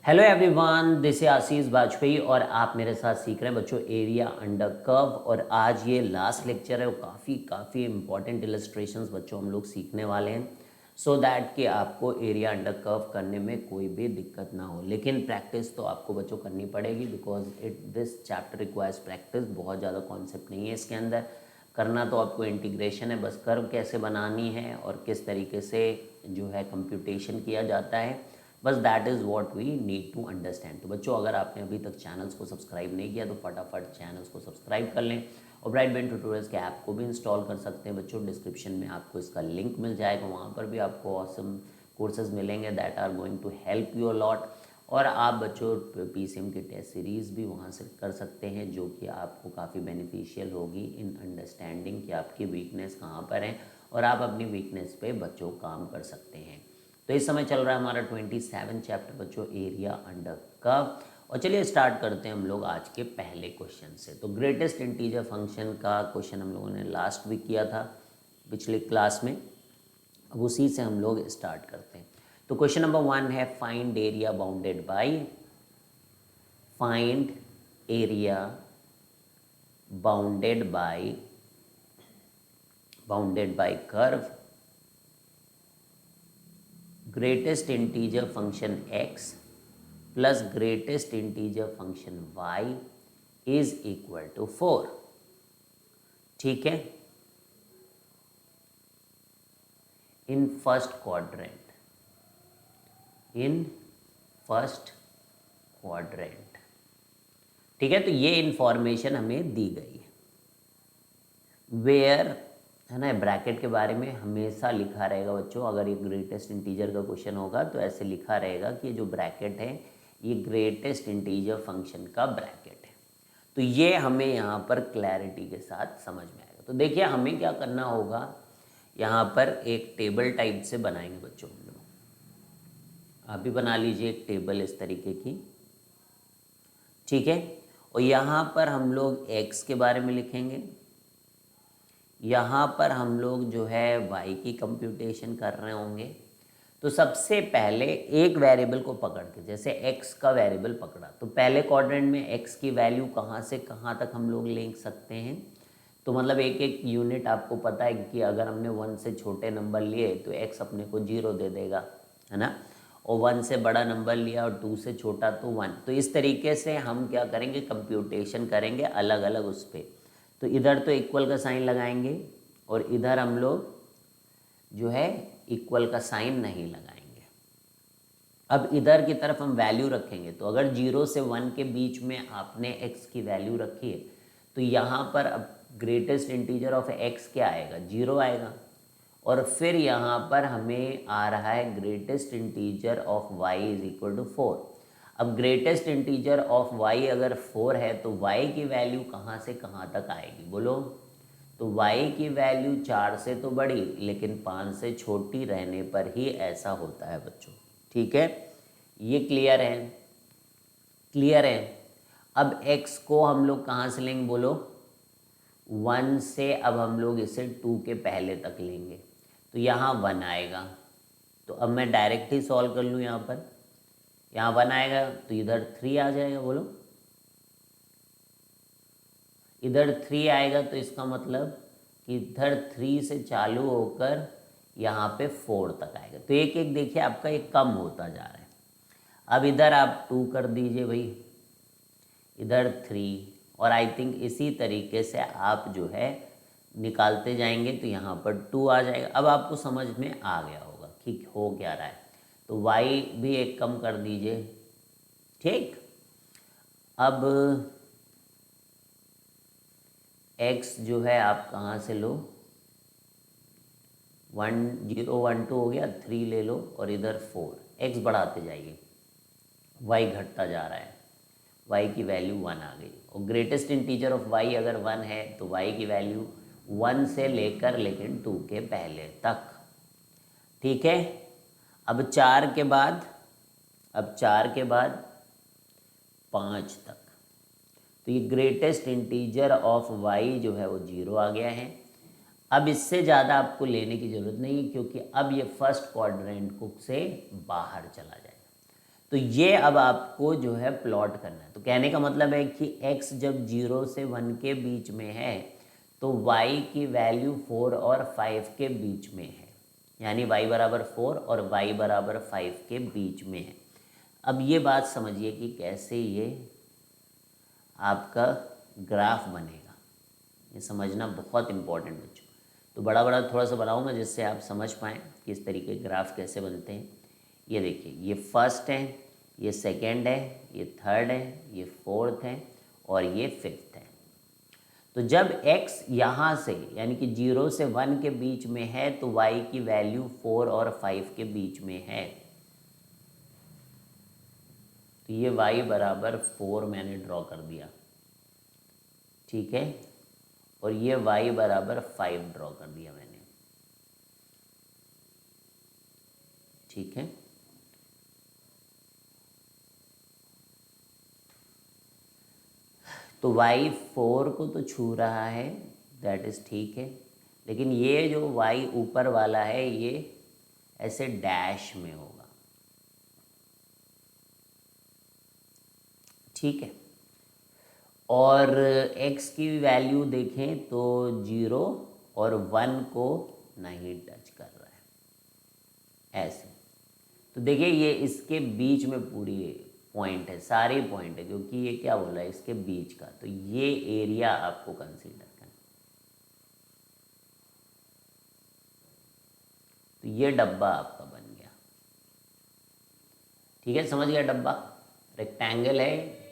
Hello everyone, this है आशीष वाजपेयी और आप मेरे साथ सीख रहे हैं बच्चों एरिया अंडर कर्व। और आज ये लास्ट लेक्चर है और काफ़ी इंपॉर्टेंट इलस्ट्रेशंस बच्चों हम लोग सीखने वाले हैं सो दैट कि आपको एरिया अंडर कर्व करने में कोई भी दिक्कत ना हो। लेकिन प्रैक्टिस तो आपको बच्चों करनी पड़ेगी because this chapter requires practice. बहुत ज़्यादा कॉन्सेप्ट नहीं है इसके अंदर, करना तो आपको इंटीग्रेशन है, बस कर्व कैसे बनानी है और किस तरीके से जो है कंप्यूटेशन किया जाता है, बस that is what we need to understand. तो बच्चों अगर आपने अभी तक चैनल्स को सब्सक्राइब नहीं किया तो फटाफट चैनल्स को सब्सक्राइब कर लें और ब्राइट बेन ट्यूटोरियल्स के ऐप को भी इंस्टॉल कर सकते हैं बच्चों। डिस्क्रिप्शन में आपको इसका लिंक मिल जाएगा, वहाँ पर भी आपको ऑसम कोर्सेज मिलेंगे that are going to help you a lot. और आप बच्चों पीसीएम की टेस्ट सीरीज़ भी वहाँ से कर सकते हैं जो कि आपको काफ़ी बेनिफिशियल होगी इन अंडरस्टैंडिंग कि आपकी वीकनेस कहाँ पर है और आप अपनी वीकनेस पे बच्चों काम कर सकते हैं। तो इस समय चल रहा है हमारा 27 चैप्टर बच्चों एरिया अंडर कर्व। और चलिए स्टार्ट करते हैं हम लोग आज के पहले क्वेश्चन से। तो ग्रेटेस्ट इंटीजर फंक्शन का क्वेश्चन हम लोगों ने लास्ट वीक किया था पिछले क्लास में, अब उसी से हम लोग स्टार्ट करते हैं। तो क्वेश्चन नंबर 1 है find area bounded bye, find area bounded by curve greatest integer function x plus greatest integer function y is equal to 4। ठीक है, इन फर्स्ट क्वाड्रेंट, ठीक है। तो ये इंफॉर्मेशन हमें दी गई है। वेयर है ना, ब्रैकेट के बारे में हमेशा लिखा रहेगा बच्चों। अगर ये ग्रेटेस्ट इंटीजर का क्वेश्चन होगा तो ऐसे लिखा रहेगा कि जो ब्रैकेट है ये ग्रेटेस्ट इंटीजर फंक्शन का ब्रैकेट है। तो ये हमें यहाँ पर क्लैरिटी के साथ समझ में आएगा। तो देखिए हमें क्या करना होगा, यहाँ पर एक टेबल टाइप से बनाएंगे बच्चों हम लोग। आप भी बना लीजिए एक टेबल इस तरीके की, ठीक है। और यहाँ पर हम लोग x के बारे में लिखेंगे, यहाँ पर हम लोग जो है y की कंप्यूटेशन कर रहे होंगे। तो सबसे पहले एक वेरिएबल को पकड़ के, जैसे x का वेरिएबल पकड़ा तो पहले क्वाड्रेंट में x की वैल्यू कहाँ से कहाँ तक हम लोग ले सकते हैं। तो मतलब एक एक यूनिट आपको पता है कि अगर हमने 1 से छोटे नंबर लिए तो x अपने को 0 दे देगा, है ना। और 1 से बड़ा नंबर लिया और 2 से छोटा तो 1। तो इस तरीके से हम क्या करेंगे, कंप्यूटेशन करेंगे अलग अलग उस पर। तो इधर तो इक्वल का साइन लगाएंगे और इधर हम लोग जो है इक्वल का साइन नहीं लगाएंगे। अब इधर की तरफ हम वैल्यू रखेंगे। तो अगर 0 से 1 के बीच में आपने x की वैल्यू रखी है तो यहाँ पर अब ग्रेटेस्ट इंटीजर ऑफ x क्या आएगा, 0 आएगा। और फिर यहाँ पर हमें आ रहा है greatest integer of y is equal to 4। अब ग्रेटेस्ट इंटीजर ऑफ y अगर 4 है तो y की वैल्यू कहाँ से कहाँ तक आएगी बोलो। तो y की वैल्यू 4 से तो बड़ी लेकिन 5 से छोटी रहने पर ही ऐसा होता है बच्चों, ठीक है। ये क्लियर है, क्लियर है। अब x को हम लोग कहाँ से लेंगे बोलो, 1 से अब हम लोग इसे 2 के पहले तक लेंगे तो यहाँ 1 आएगा। तो अब मैं डायरेक्ट ही सॉल्व कर लूँ, यहाँ 1 आएगा तो इधर 3 आ जाएगा बोलो, इधर 3 आएगा तो इसका मतलब कि इधर 3 से चालू होकर यहाँ पे 4 तक आएगा। तो एक एक देखिए आपका एक कम होता जा रहा है। अब इधर आप 2 कर दीजिए भाई, इधर 3 और आई थिंक इसी तरीके से आप जो है निकालते जाएंगे तो यहाँ पर 2 आ जाएगा। अब आपको समझ में आ गया होगा कि हो क्या रहा है। तो y भी एक कम कर दीजिए, ठीक। अब x जो है आप कहाँ से लो, 1 0 1 2 हो गया, 3 ले लो और इधर 4, x बढ़ाते जाइए, y घटता जा रहा है, y की वैल्यू 1 आ गई। और ग्रेटेस्ट इंटीजर ऑफ y अगर 1 है तो y की वैल्यू 1 से लेकर लेकिन 2 के पहले तक, ठीक है। अब 4 के बाद, अब 4 के बाद 5 तक, तो ये ग्रेटेस्ट इंटीजर ऑफ y जो है वो 0 आ गया है। अब इससे ज़्यादा आपको लेने की ज़रूरत नहीं है क्योंकि अब ये फर्स्ट क्वाड्रेंट को से बाहर चला जाएगा। तो ये अब आपको जो है प्लॉट करना है। तो कहने का मतलब है कि x जब 0 से 1 के बीच में है तो y की वैल्यू 4 और 5 के बीच में है, यानी y बराबर 4 और y बराबर 5 के बीच में है। अब ये बात समझिए कि कैसे ये आपका ग्राफ बनेगा, ये समझना बहुत इम्पोर्टेंट बच्चों। तो बड़ा बड़ा थोड़ा सा बनाऊंगा जिससे आप समझ पाएँ कि इस तरीके के ग्राफ कैसे बनते हैं। ये देखिए, ये फर्स्ट है, ये सेकंड है, ये थर्ड है, ये फोर्थ है और ये फिफ्थ है। तो जब x यहाँ से यानी कि 0 से 1 के बीच में है तो y की वैल्यू 4 और 5 के बीच में है। तो ये y बराबर 4 मैंने ड्रॉ कर दिया, ठीक है, और ये y बराबर 5 ड्रॉ कर दिया मैंने, ठीक है। तो y 4 को तो छू रहा है, दैट इज़ ठीक है, लेकिन ये जो y ऊपर वाला है ये ऐसे डैश में होगा, ठीक है। और x की वैल्यू देखें तो 0 और 1 को नहीं टच कर रहा है, ऐसे। तो देखिए ये इसके बीच में पूरी पॉइंट है, सारे पॉइंट है, क्योंकि ये क्या बोला है इसके बीच का। तो ये एरिया आपको कंसीडर करना। तो ये डब्बा आपका बन गया, ठीक है, समझ गया। डब्बा रेक्टेंगल है।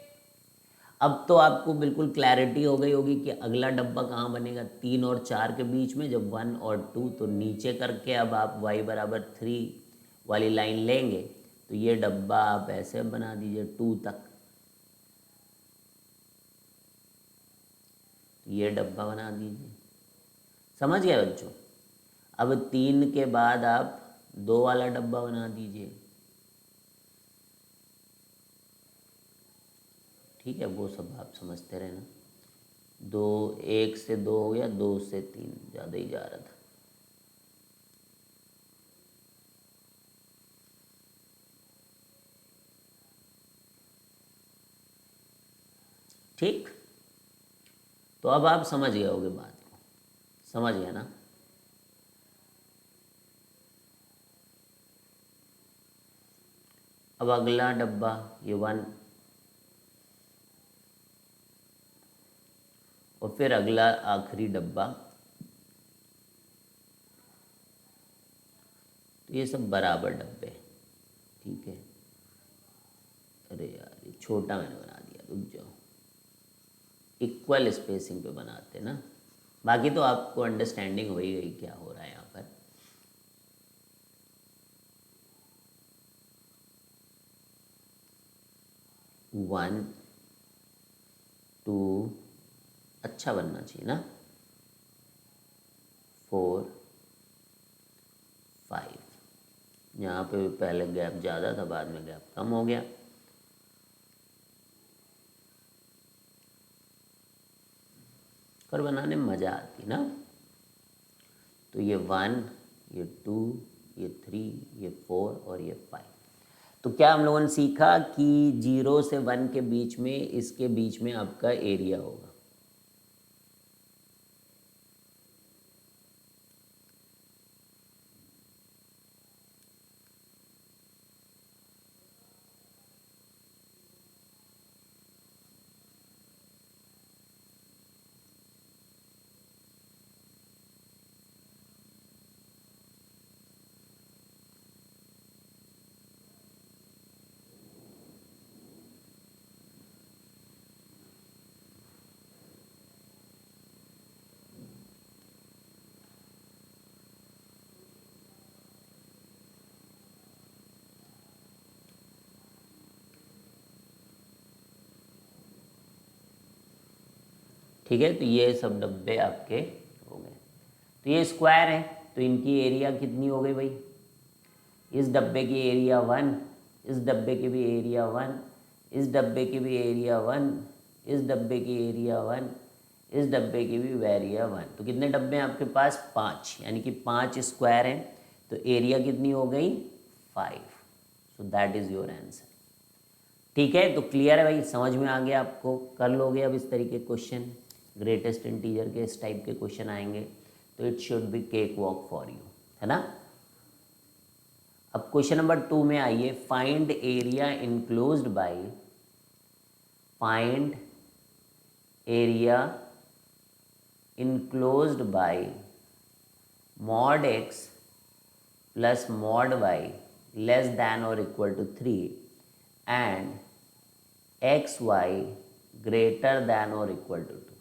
अब तो आपको बिल्कुल क्लैरिटी हो गई होगी कि अगला डब्बा कहाँ बनेगा, 3 और 4 के बीच में, जब 1 और 2। तो नीचे करके अब आप y बराबर 3 वाली लाइन लेंगे तो ये डब्बा आप ऐसे बना दीजिए 2 तक। ये डब्बा बना दीजिए, समझ गए बच्चों। अब 3 के बाद आप 2 वाला डब्बा बना दीजिए, ठीक है, वो सब आप समझते रहना। 2, 1 से 2 हो गया, 2 से 3 ज़्यादा ही जा रहा था। ठीक, तो अब आप समझ गए होगे बात को, समझ गए ना। अब अगला डब्बा ये 1, और फिर अगला आखिरी डब्बा। तो ये सब बराबर डब्बे, ठीक है। अरे यार ये छोटा मैंने बना दिया, रुक जाओ, इक्वल स्पेसिंग पे बनाते ना। बाकी तो आपको अंडरस्टैंडिंग हो ही गई क्या हो रहा है यहाँ पर। वन, टू, अच्छा बनना चाहिए ना, 4, 5। यहाँ पे पहले गैप ज़्यादा था, बाद में गैप कम हो गया। पर बनाने में मज़ा आती ना। तो ये 1, ये 2, ये 3, ये 4 और ये 5। तो क्या हम लोगों ने सीखा कि 0 से 1 के बीच में, इसके बीच में आपका एरिया होगा। ठीक है, तो ये सब डब्बे आपके हो गए। तो ये स्क्वायर है, तो इनकी एरिया कितनी हो गई भाई। इस डब्बे की एरिया 1, इस डब्बे की भी एरिया 1, इस डब्बे की भी एरिया 1, इस डब्बे की एरिया 1, इस डब्बे की भी एरिया 1। तो कितने डब्बे हैं आपके पास, 5, यानी कि 5 स्क्वायर हैं। तो एरिया कितनी हो गई, 5। So that is your answer. ठीक है, तो क्लियर है भाई, समझ में आ गया आपको, कर लोगे अब इस तरीके क्वेश्चन, ग्रेटेस्ट इंटीजर के इस टाइप के क्वेश्चन आएंगे तो it should be cakewalk for you, है ना। अब क्वेश्चन नंबर 2 में आइए, find area enclosed by, find area enclosed by mod x plus mod y less than और equal to 3 and x y greater than और equal to 2।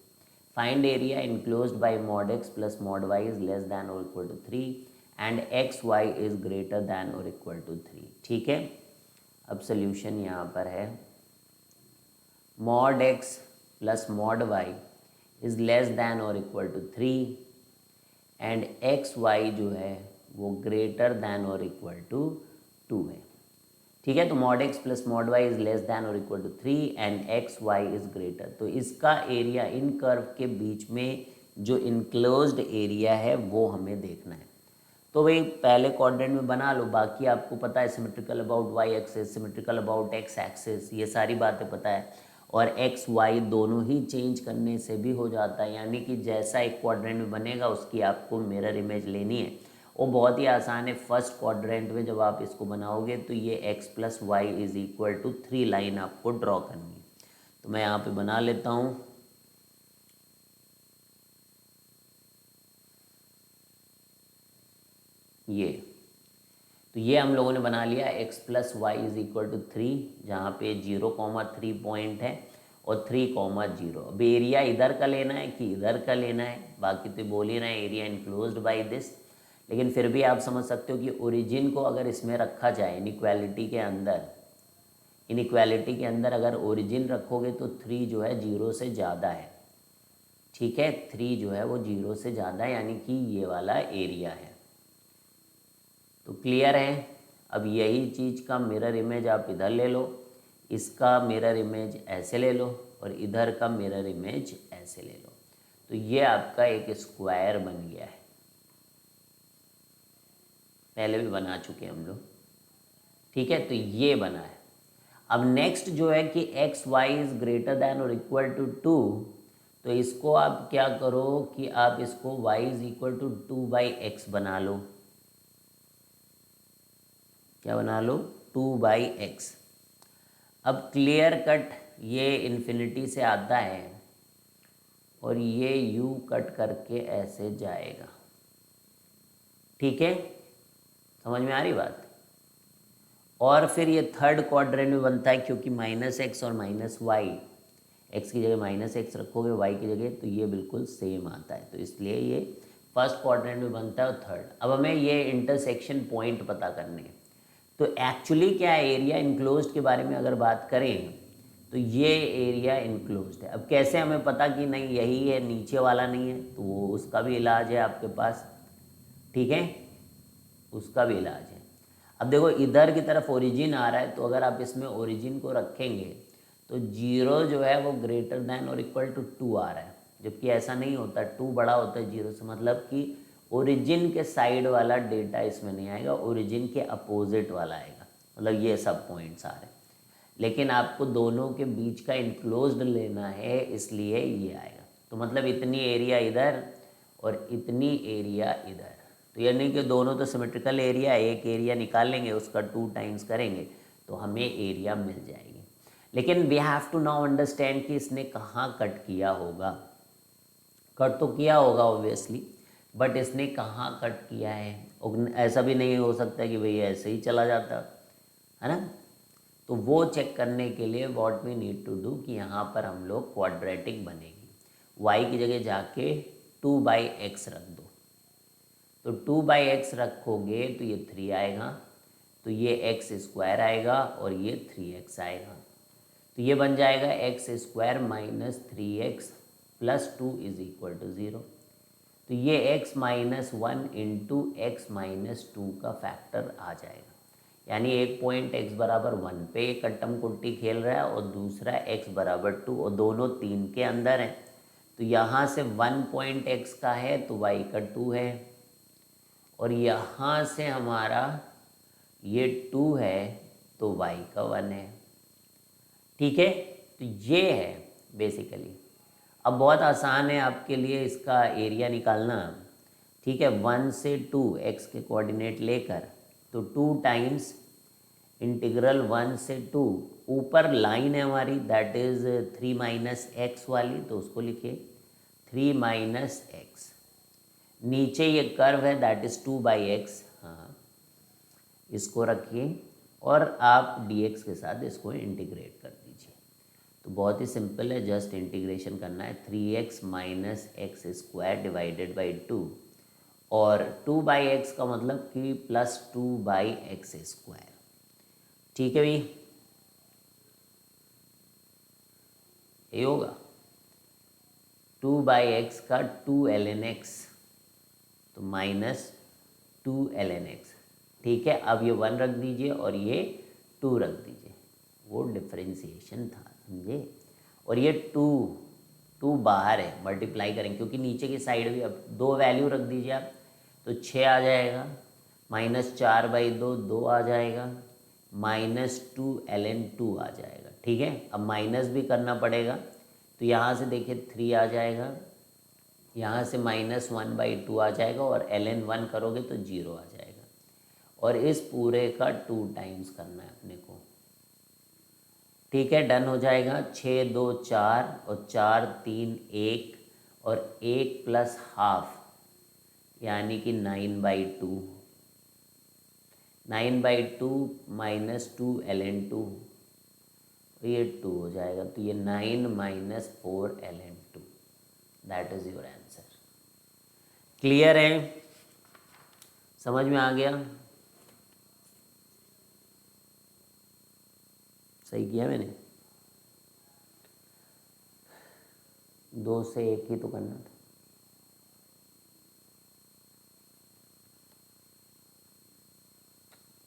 Find area enclosed by mod x plus mod y is less than और equal to 3 and x y is greater than और equal to 3। ठीक है, अब solution यहाँ पर है, mod x plus mod y is less than और equal to 3 and x y जो है वो ग्रेटर दैन और इक्वल टू 2 है। ठीक है, तो mod x plus mod y is less than और equal to 3 and x y is greater, तो इसका एरिया इन कर्व के बीच में जो इनक्लोज्ड एरिया है वो हमें देखना है। तो भाई पहले क्वाड्रेंट में बना लो, बाकी आपको पता है symmetrical about y axis, symmetrical about x axis, ये सारी बातें पता है, और एक्स वाई दोनों ही चेंज करने से भी हो जाता है, यानी कि जैसा एक क्वाड्रेंट में बनेगा उसकी आपको मिरर इमेज लेनी है। वो बहुत ही आसान है, फर्स्ट क्वाड्रेंट में जब आप इसको बनाओगे तो ये x plus y is equal to 3 line आपको ड्रॉ करनी है। तो मैं यहाँ पे बना लेता हूँ, ये तो ये हम लोगों ने बना लिया x plus y is equal to 3, जहाँ पे 0,3 पॉइंट है और 3,0। अब एरिया इधर का लेना है कि इधर का लेना है, बाकी तो बोल ही रहे हैं एरिया इनक्लोज्ड बाय दिस, लेकिन फिर भी आप समझ सकते हो कि ओरिजिन को अगर इसमें रखा जाए इनइक्वालिटी के अंदर, इनइक्वालिटी के अंदर अगर ओरिजिन रखोगे तो 3 जो है 0 से ज़्यादा है। ठीक है, 3 जो है वो 0 से ज़्यादा है, यानी कि ये वाला एरिया है। तो क्लियर है, अब यही चीज़ का मिरर इमेज आप इधर ले लो, इसका मिरर इमेज ऐसे ले लो और इधर का मिरर इमेज ऐसे ले लो, तो ये आपका एक स्क्वायर बन गया है। पहले भी बना चुके हम लोग। ठीक है, तो ये बना है। अब नेक्स्ट जो है कि x y is greater than और इक्वल टू 2, तो इसको आप क्या करो कि आप इसको y is equal to 2/x बना लो। क्या बना लो? 2/x। अब क्लियर कट ये इन्फिनिटी से आता है और ये u कट करके ऐसे जाएगा। ठीक है, समझ में आ रही बात? और फिर ये थर्ड क्वाड्रेंट में बनता है, क्योंकि -x और -y, x की जगह -x रखोगे y की जगह, तो ये बिल्कुल सेम आता है, तो इसलिए ये फर्स्ट क्वाड्रेंट में बनता है और थर्ड। अब हमें ये इंटरसेक्शन पॉइंट पता करने हैं। तो एक्चुअली क्या है, एरिया इनक्लोज्ड के बारे में अगर बात करें तो ये एरिया इनक्लोज्ड है। अब कैसे हमें पता कि नहीं यही है, नीचे वाला नहीं है, तो वो उसका भी इलाज है आपके पास। ठीक है, उसका भी इलाज है। अब देखो इधर की तरफ ओरिजिन आ रहा है, तो अगर आप इसमें ओरिजिन को रखेंगे तो 0 जो है वो ग्रेटर दैन और इक्वल टू 2 आ रहा है, जबकि ऐसा नहीं होता, 2 बड़ा होता है 0 से, मतलब कि ओरिजिन के साइड वाला डेटा इसमें नहीं आएगा, ओरिजिन के अपोजिट वाला आएगा, मतलब ये सब पॉइंट्स आ रहे हैं। लेकिन आपको दोनों के बीच का इनक्लोज्ड लेना है, इसलिए ये आएगा। तो मतलब इतनी एरिया इधर और इतनी एरिया इधर, तो यानी कि दोनों तो सिमेट्रिकल एरिया, एक एरिया निकाल लेंगे उसका 2 टाइम्स करेंगे तो हमें एरिया मिल जाएगी। लेकिन we have to now understand कि इसने कहाँ कट किया होगा। कट तो किया होगा ऑब्वियसली, बट इसने कहाँ कट किया है। ऐसा भी नहीं हो सकता कि भाई ऐसे ही चला जाता, है ना। तो वो चेक करने के लिए what we need to do कि यहाँ पर हम लोग क्वाड्रेटिक बनेगी, y की जगह जाके 2/x रख दो। तो 2/x रखोगे तो ये 3 आएगा, तो ये x² आएगा और ये 3x आएगा, तो ये बन जाएगा x² - 3x + 2 is equal to 0। तो ये x - 1 इंटू x - 2 का फैक्टर आ जाएगा, यानी एक पॉइंट x बराबर 1 पे कट्टम कुट्टी खेल रहा है और दूसरा x बराबर 2, और दोनों 3 के अंदर हैं। तो यहाँ से 1 पॉइंट x का है तो y का 2 है, और यहाँ से हमारा ये 2 है तो y का 1 है। ठीक है, तो ये है बेसिकली। अब बहुत आसान है आपके लिए इसका एरिया निकालना। ठीक है, 1 से 2 एक्स के कोऑर्डिनेट लेकर, तो 2 टाइम्स इंटीग्रल 1 से 2, ऊपर लाइन है हमारी दैट इज़ 3 माइनस एक्स वाली, तो उसको लिखिए 3 माइनस एक्स। नीचे ये कर्व है दैट इज़ 2/x, हाँ इसको रखिए और आप dx के साथ इसको इंटीग्रेट कर दीजिए। तो बहुत ही सिंपल है, जस्ट इंटीग्रेशन करना है। 3x minus x square divided by 2, और 2/x का मतलब कि प्लस 2/x स्क्वायर। ठीक है भाई, ये होगा 2/x का 2 ln x, तो माइनस 2 ln x। ठीक है, अब ये 1 रख दीजिए और ये 2 रख दीजिए, वो डिफ्रेंसिएशन था, समझे। और ये 2 बाहर है, मल्टीप्लाई करेंगे क्योंकि नीचे की साइड भी, अब 2 वैल्यू रख दीजिए आप, तो 6 आ जाएगा, -4/2 2 आ जाएगा, -2 ln2 आ जाएगा। ठीक है, अब माइनस भी करना पड़ेगा, तो यहाँ से देखिए 3 आ जाएगा, यहाँ से -1/2 आ जाएगा, और ln1 करोगे तो 0 आ जाएगा। और इस पूरे का 2 टाइम्स करना है अपने को। ठीक है, डन हो जाएगा। 6 2 4 और 4 3 1, और 1 प्लस हाफ यानी कि 9/2, 9/2 -2 ln2, ये 2 हो जाएगा, तो ये 9 minus 4 ln2, that is your answer. Clear है, समझ में आ गया? सही किया मैंने? 2 से 1 ही तो करना था।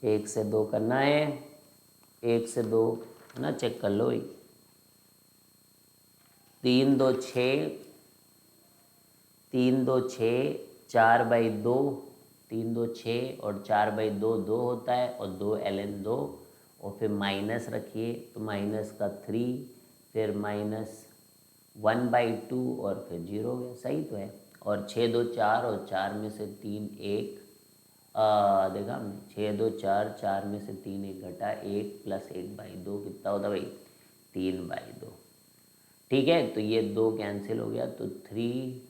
एक से 2 करना है, 1 से 2 है ना, चेक कर लो भाई। 3 2 6, 3 2 6, 4/2, 3 2 6 और 4/2 2 होता है, और 2 ln2, और फिर माइनस रखिए, तो माइनस का 3, फिर -1/2 और फिर 0 हो गया, सही तो है। और 6 2 4, और 4 में से 3 1, देखा हमने, 6 2 4, 4 में से 3 1 घटा 1 प्लस 1/2 कितना होता भाई? 3/2। ठीक है, तो ये 2 कैंसिल हो गया, तो 3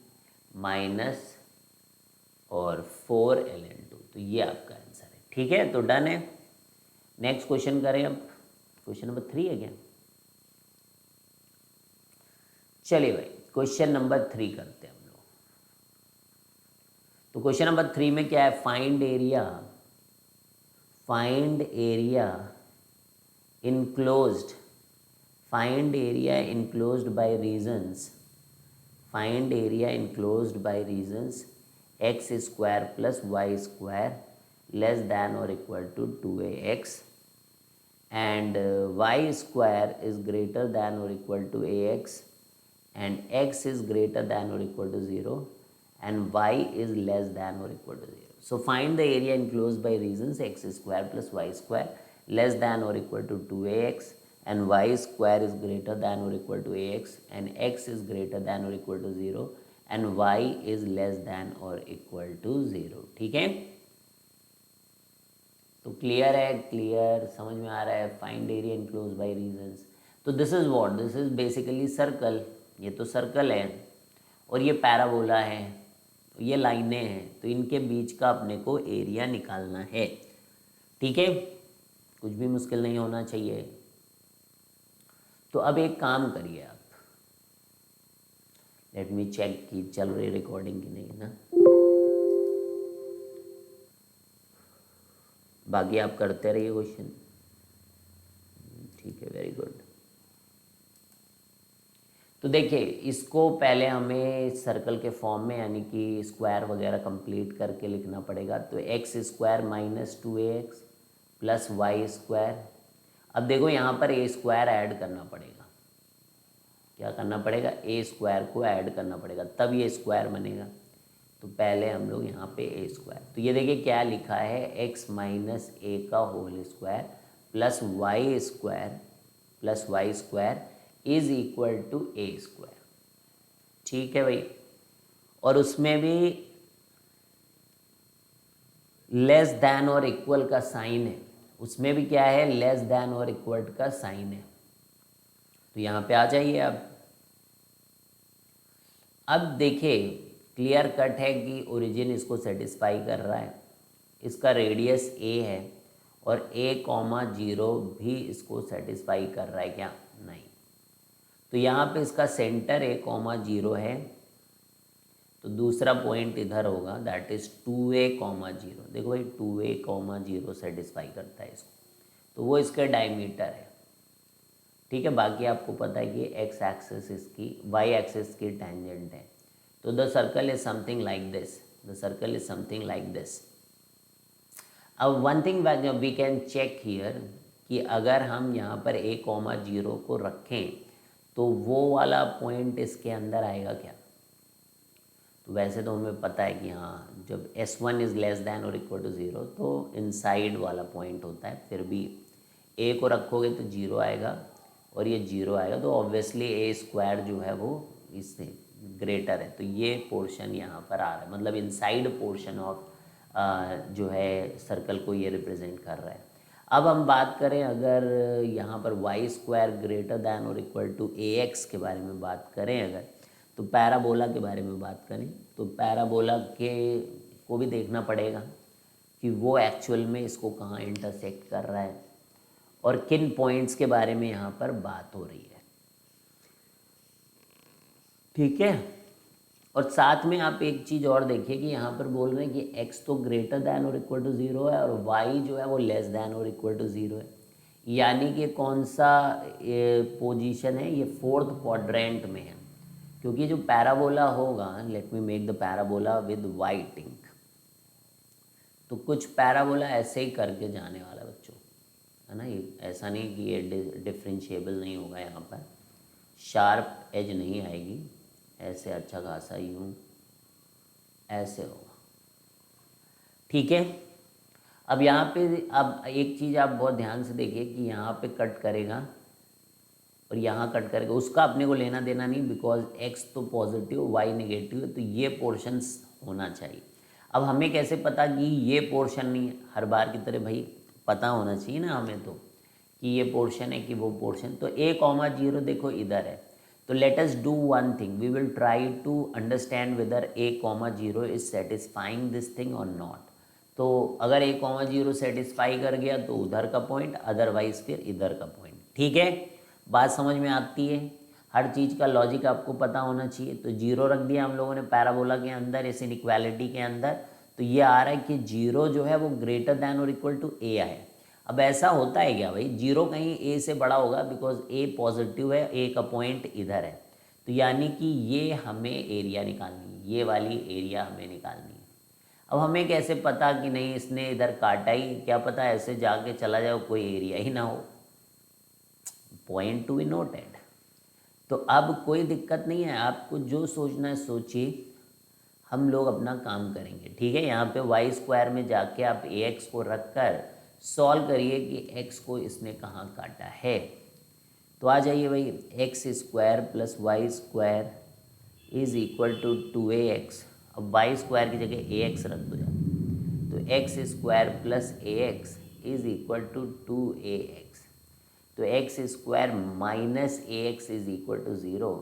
माइनस और 4 ln2, तो ये आपका आंसर है। ठीक है, तो डन है। नेक्स्ट क्वेश्चन करें अब। क्वेश्चन नंबर 3 है क्या? चलिए भाई, क्वेश्चन नंबर 3 करते हैं हम लोग। तो क्वेश्चन नंबर 3 में क्या है? Find area, find area enclosed, find area enclosed by regions, find area enclosed by regions x square plus y square less than और equal to 2ax, and y square is greater than or equal to ax, and x is greater than or equal to 0, and y is less than or equal to 0. So find the area enclosed by regions x square plus y square less than or equal to 2ax, and y square is greater than or equal to ax, and x is greater than or equal to 0, and y is less than or equal to 0. ठीक है, तो clear है? Clear, समझ में आ रहा है? Find area enclose by regions. तो this is what, this is basically circle, ये तो सर्कल है, और ये पैराबोला है, ये लाइनें हैं, तो इनके बीच का अपने को एरिया निकालना है। ठीक है, कुछ भी मुश्किल नहीं होना चाहिए। तो अब एक काम करिए आप, लेट मी चेक कि चल रही रिकॉर्डिंग की नहीं है ना, बाकी आप करते रहिए क्वेश्चन। ठीक है, वेरी गुड। तो देखिए, इसको पहले हमें सर्कल के फॉर्म में यानी कि स्क्वायर वगैरह कंप्लीट करके लिखना पड़ेगा। तो x square minus 2ax plus y square. अब देखो यहाँ पर ए स्क्वायर ऐड करना पड़ेगा। क्या करना पड़ेगा? ए स्क्वायर को ऐड करना पड़ेगा, तब ये स्क्वायर बनेगा। तो पहले हम लोग यहाँ पे ए स्क्वायर, तो ये देखिए क्या लिखा है, एक्स माइनस ए का whole square plus y square plus y square is equal to a square. ठीक है भाई, और उसमें भी लेस देन और इक्वल का साइन है, उसमें भी क्या है, लेस देन और इक्वल का साइन है। तो यहाँ पे आ जाइए अब देखिए क्लियर कट है कि ओरिजिन इसको सेटिस्फाई कर रहा है, इसका रेडियस ए है और a कॉमा 0 भी इसको सेटिस्फाई कर रहा है क्या, नहीं। तो यहाँ पे इसका सेंटर a कॉमा 0 है, तो दूसरा पॉइंट इधर होगा, दैट इज़ 2a कॉमा 0। देखो भाई 2a कॉमा 0 सेटिस्फाई करता है इसको, तो वो इसका डायमीटर है। ठीक है, बाकी आपको पता है कि एक्स एक्सिस इसकी, वाई एक्सिस की टेंजेंट है। तो the circle is something like this, the circle is something like this. अब one thing we can check here कि अगर हम यहाँ पर a कॉमा 0 को रखें तो वो वाला पॉइंट इसके अंदर आएगा क्या। तो वैसे तो हमें पता है कि हाँ, जब s1 इज़ लेस दैन और इक्वल टू 0 तो इनसाइड वाला पॉइंट होता है, फिर भी a को रखोगे तो 0 आएगा और ये 0 आएगा, तो ऑब्वियसली a स्क्वायर जो है वो इससे ग्रेटर है। तो ये पोर्शन यहाँ पर आ रहा है, मतलब इनसाइड पोर्शन ऑफ जो है सर्कल को ये रिप्रेजेंट कर रहा है। अब हम बात करें अगर यहाँ पर वाई स्क्वायर ग्रेटर दैन और इक्वल टू ए एक्स के बारे में बात करें, अगर तो पैराबोला के बारे में बात करें तो पैराबोला के को भी देखना पड़ेगा कि वो एक्चुअल में इसको कहाँ इंटरसेक्ट कर रहा है और किन पॉइंट्स के बारे में यहाँ पर बात हो रही है। ठीक है, और साथ में आप एक चीज़ और देखिए कि यहाँ पर बोल रहे हैं कि x तो ग्रेटर दैन और इक्वल टू 0 है और y जो है वो लेस दैन और इक्वल टू 0 है, यानी कि कौन सा पोजीशन है, ये फोर्थ क्वाड्रेंट में है। क्योंकि जो पैराबोला होगा, let me make the parabola with white ink, तो कुछ पैराबोला ऐसे ही करके जाने वाला बच्चों, है ना। ये ऐसा नहीं कि ये डिफरेंशिएबल नहीं होगा, यहाँ पर शार्प एज नहीं आएगी, ऐसे अच्छा खासा यूँ ऐसे होगा। ठीक है, अब यहाँ पे अब एक चीज़ आप बहुत ध्यान से देखिए कि यहाँ पे कट करेगा और यहाँ कट करेगा, उसका अपने को लेना देना नहीं, बिकॉज x तो पॉजिटिव y नेगेटिव है, तो ये पोर्शंस होना चाहिए। अब हमें कैसे पता कि ये पोर्शन नहीं है, हर बार की तरह भाई पता होना चाहिए ना हमें तो कि ये पोर्शन है कि वो पोर्शन। तो a कॉमा 0 देखो इधर है, तो let us do one thing, we will try to understand whether a comma 0 is satisfying this thing और नॉट। तो अगर a कॉमा 0 सेटिस्फाई कर गया तो उधर का पॉइंट, अदरवाइज फिर इधर का पॉइंट। ठीक है, बात समझ में आती है, हर चीज़ का लॉजिक आपको पता होना चाहिए। तो 0 रख दिया हम लोगों ने पैराबोला के अंदर, इस इनइक्वालिटी के अंदर, तो ये आ रहा है कि 0 जो है वो ग्रेटर दैन और इक्वल टू a है। अब ऐसा होता है क्या भाई, 0 कहीं a से बड़ा होगा, बिकॉज a पॉजिटिव है, a का पॉइंट इधर है, तो यानी कि ये हमें एरिया निकालनी है, ये वाली एरिया हमें निकालनी है। अब हमें कैसे पता कि नहीं इसने इधर काटा ही, क्या पता ऐसे जाके चला जाओ कोई एरिया ही ना हो, पॉइंट टू बी नोटेड। तो अब कोई दिक्कत नहीं है, आपको जो सोचना है सोचिए, हम लोग अपना काम करेंगे। ठीक है, यहाँ पे वाई स्क्वायर में जाके आप ए एक्स को रख कर सॉल्व करिए कि एक्स को इसने कहाँ काटा है। तो आ जाइए भाई, x square plus y square is equal to 2ax। अब वाई स्क्वायर की जगह ए एक्स रख दो जाओ, तो x square plus a x is equal to 2ax। तो x square minus a x is equal to 0,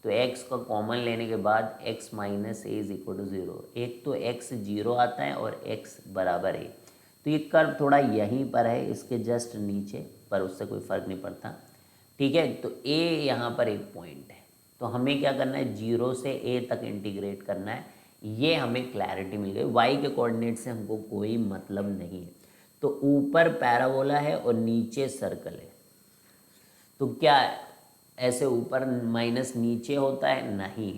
तो x का कॉमन लेने के बाद x minus a is equal to 0। एक तो x 0 आता है और x बराबर है, तो ये कर्व थोड़ा यहीं पर है, इसके जस्ट नीचे, पर उससे कोई फ़र्क नहीं पड़ता। ठीक है, तो a यहाँ पर एक पॉइंट है, तो हमें क्या करना है, 0 से a तक इंटीग्रेट करना है। ये हमें क्लैरिटी मिल गई, y के कोऑर्डिनेट से हमको कोई मतलब नहीं है। तो ऊपर पैराबोला है और नीचे सर्कल है, तो क्या ऐसे ऊपर माइनस नीचे होता है, नहीं,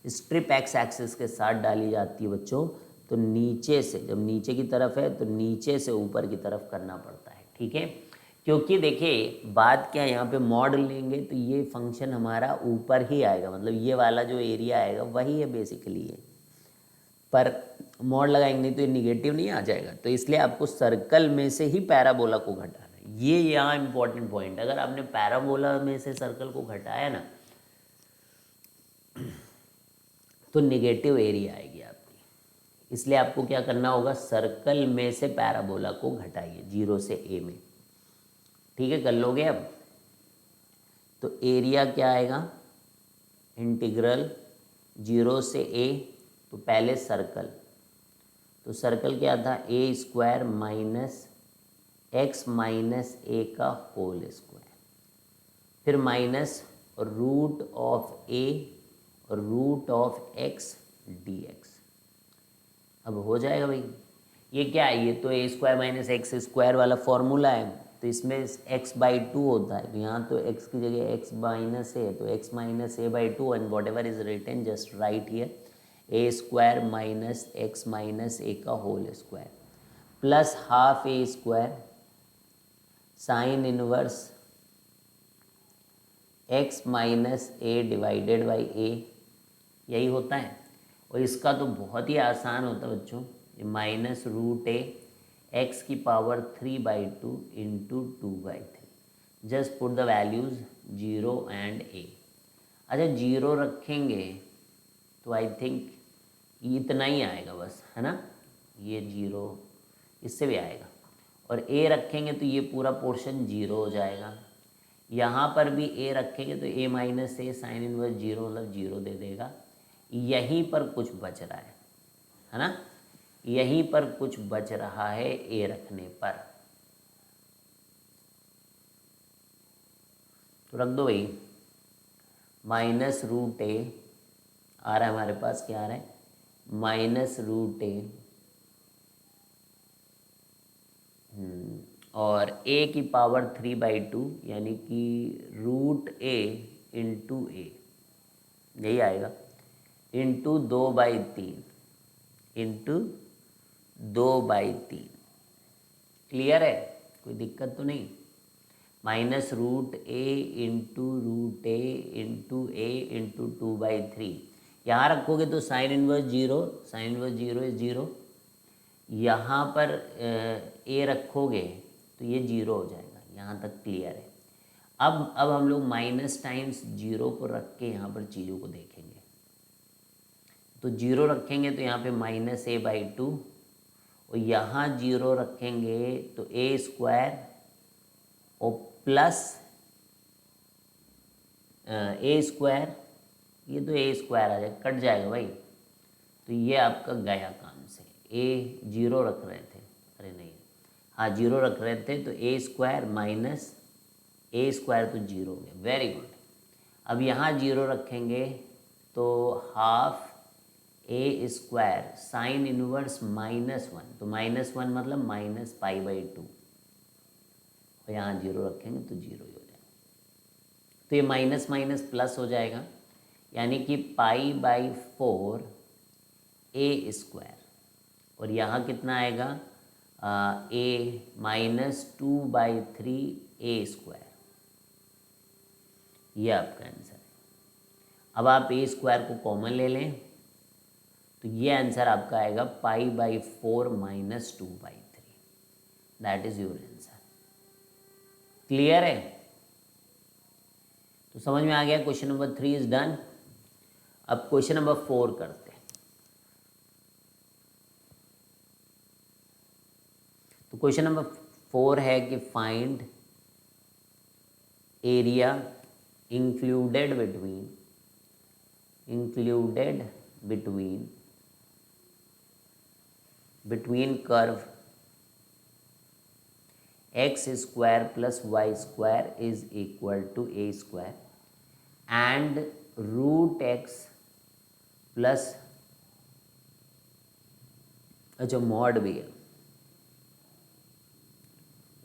स्ट्रिप एक्स एक्सिस के साथ डाली जाती है बच्चों। तो नीचे से, जब नीचे की तरफ है तो नीचे से ऊपर की तरफ करना पड़ता है। ठीक है, क्योंकि देखिए बात क्या है, यहाँ पे मॉड लेंगे तो ये फंक्शन हमारा ऊपर ही आएगा, मतलब ये वाला जो एरिया आएगा वही है बेसिकली ये, पर मॉड लगाएंगे नहीं तो ये निगेटिव नहीं आ जाएगा। तो इसलिए आपको सर्कल में से ही पैराबोला को घटाना है, ये यहाँ इंपॉर्टेंट पॉइंट, अगर आपने पैराबोला में से सर्कल को घटाया ना तो नेगेटिव एरिया आएगी आपकी, इसलिए आपको क्या करना होगा, सर्कल में से पैराबोला को घटाइए 0 से a में। ठीक है, कर लोगे अब? तो एरिया क्या आएगा, इंटीग्रल 0 से a, तो पहले सर्कल, तो सर्कल क्या था, a² minus x minus a का होल स्क्वायर, फिर माइनस रूट ऑफ a और रूट ऑफ x dx। अब हो जाएगा भाई, ये क्या है, ये तो a² माइनस एक्स स्क्वायर वाला फॉर्मूला है, तो इसमें x/2 होता है, तो यहाँ तो x की जगह x माइनस a, तो x minus a/2 and whatever is written just right here a² minus x minus a का whole square plus half a² sine inverse x minus a divided by a, यही होता है। और इसका तो बहुत ही आसान होता है बच्चों, ये माइनस रूट a x की power 3/2 into 2/3, just put the values 0 and a। अच्छा 0 रखेंगे तो आई थिंक इतना ही आएगा बस, है ना, ये 0 इससे भी आएगा, और a रखेंगे तो ये पूरा पोर्शन 0 हो जाएगा। यहाँ पर भी a रखेंगे तो a minus a sign inverse 0 मतलब 0 दे देगा। यहीं पर कुछ बच रहा है ना, यहीं पर कुछ बच रहा है a रखने पर, तो रख दो भाई, माइनस रूट a आ रहा है हमारे पास, क्या आ रहा है, माइनस रूट a और a की पावर 3/2 यानी कि रूट a इंटू a, यही आएगा, इंटू 2/3 इंटू 2/3। क्लियर है, कोई दिक्कत तो नहीं। Minus root a into root a into a into 2/3, यहाँ रखोगे तो sine inverse 0, sine inverse 0 is 0, यहाँ पर a रखोगे तो ये 0 हो जाएगा, यहाँ तक क्लियर है। अब हम लोग माइनस टाइम्स 0 को रख के यहाँ पर चीज़ों को देखेंगे, तो 0 रखेंगे तो यहाँ पे माइनस a/2 और यहाँ 0 रखेंगे तो a² और प्लस a², ये तो a² आ जाएगा, कट जाएगा भाई, तो ये आपका गया काम से। a 0 रख रहे थे, अरे नहीं, हाँ 0 रख रहे थे, तो a² माइनस a² तो 0 हो गया, वेरी गुड। अब यहाँ 0 रखेंगे तो हाफ a² साइन इनवर्स -1, तो -1 मतलब -π/2, और यहाँ 0 रखेंगे तो 0 ही हो जाएगा, तो ये माइनस माइनस प्लस हो जाएगा, यानी कि π/4 a², और यहाँ कितना आएगा, a -2/3 a², ये आपका आंसर है। अब आप a² को कॉमन ले लें तो ये आंसर आपका आएगा π/4 -2/3, that is your answer. Clear है, तो समझ में आ गया, क्वेश्चन नंबर 3 इज डन। अब क्वेश्चन नंबर 4 करते हैं। तो क्वेश्चन नंबर 4 है कि find area included between curve x² plus y² is equal to a² and root x plus, अच्छा मॉड भी है,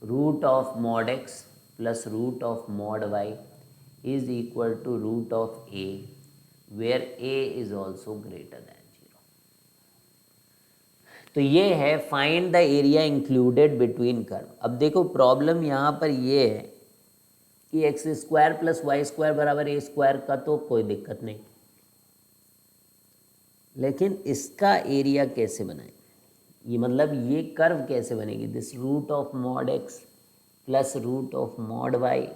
root of mod x plus root of mod y is equal to root of a where a is also greater than 0। तो ये है find the area included between curve. अब देखो problem यहाँ पर ये है कि x² प्लस y² बराबर a² का तो कोई दिक्कत नहीं, लेकिन इसका एरिया कैसे बनाएं, ये मतलब ये कर्व कैसे बनेगी, this root of mod x plus root of mod y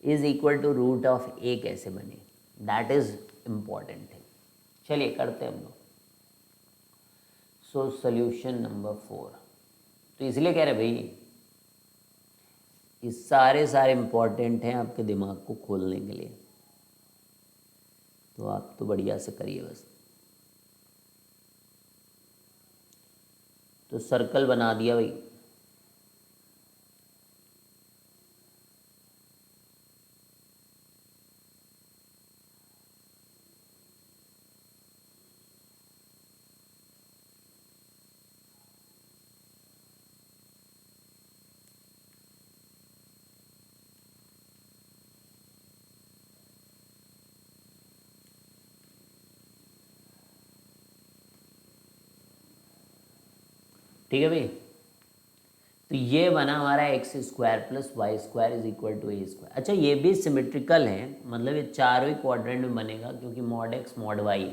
is equal to root of a कैसे बने, दैट इज इम्पॉर्टेंट है। चलिए करते हैं हम लोग। सो सोल्यूशन नंबर 4, तो इसलिए कह रहे भाई ये सारे इम्पॉर्टेंट हैं आपके दिमाग को खोलने के लिए, तो आप तो बढ़िया से करिए बस। तो सर्कल बना दिया भाई, ठीक है भाई। तो ये बना हमारा x square plus y square is equal to a square. अच्छा ये भी सिमेट्रिकल है, मतलब ये चारों ही क्वाड्रेंट में बनेगा क्योंकि मॉड एक्स मॉड वाई।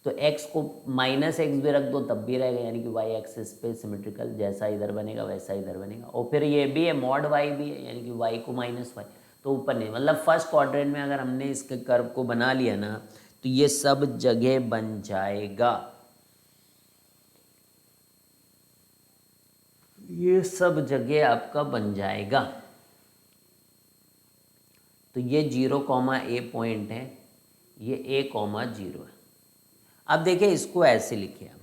तो एक्स को माइनस एक्स भी रख दो तब भी रहेगा, यानी कि वाई एक्सिस पे सिमेट्रिकल, जैसा इधर बनेगा वैसा इधर बनेगा। और फिर ये भी है मॉड वाई भी है, यानी कि वाई को माइनस वाई, तो ऊपर नहीं, मतलब फर्स्ट क्वाड्रेंट में अगर हमने इसके कर्व को बना लिया ना तो ये सब जगह बन जाएगा, ये सब जगह आपका बन जाएगा। तो ये 0, A पॉइंट है, ये A, 0 है। अब देखिए इसको ऐसे लिखे हम,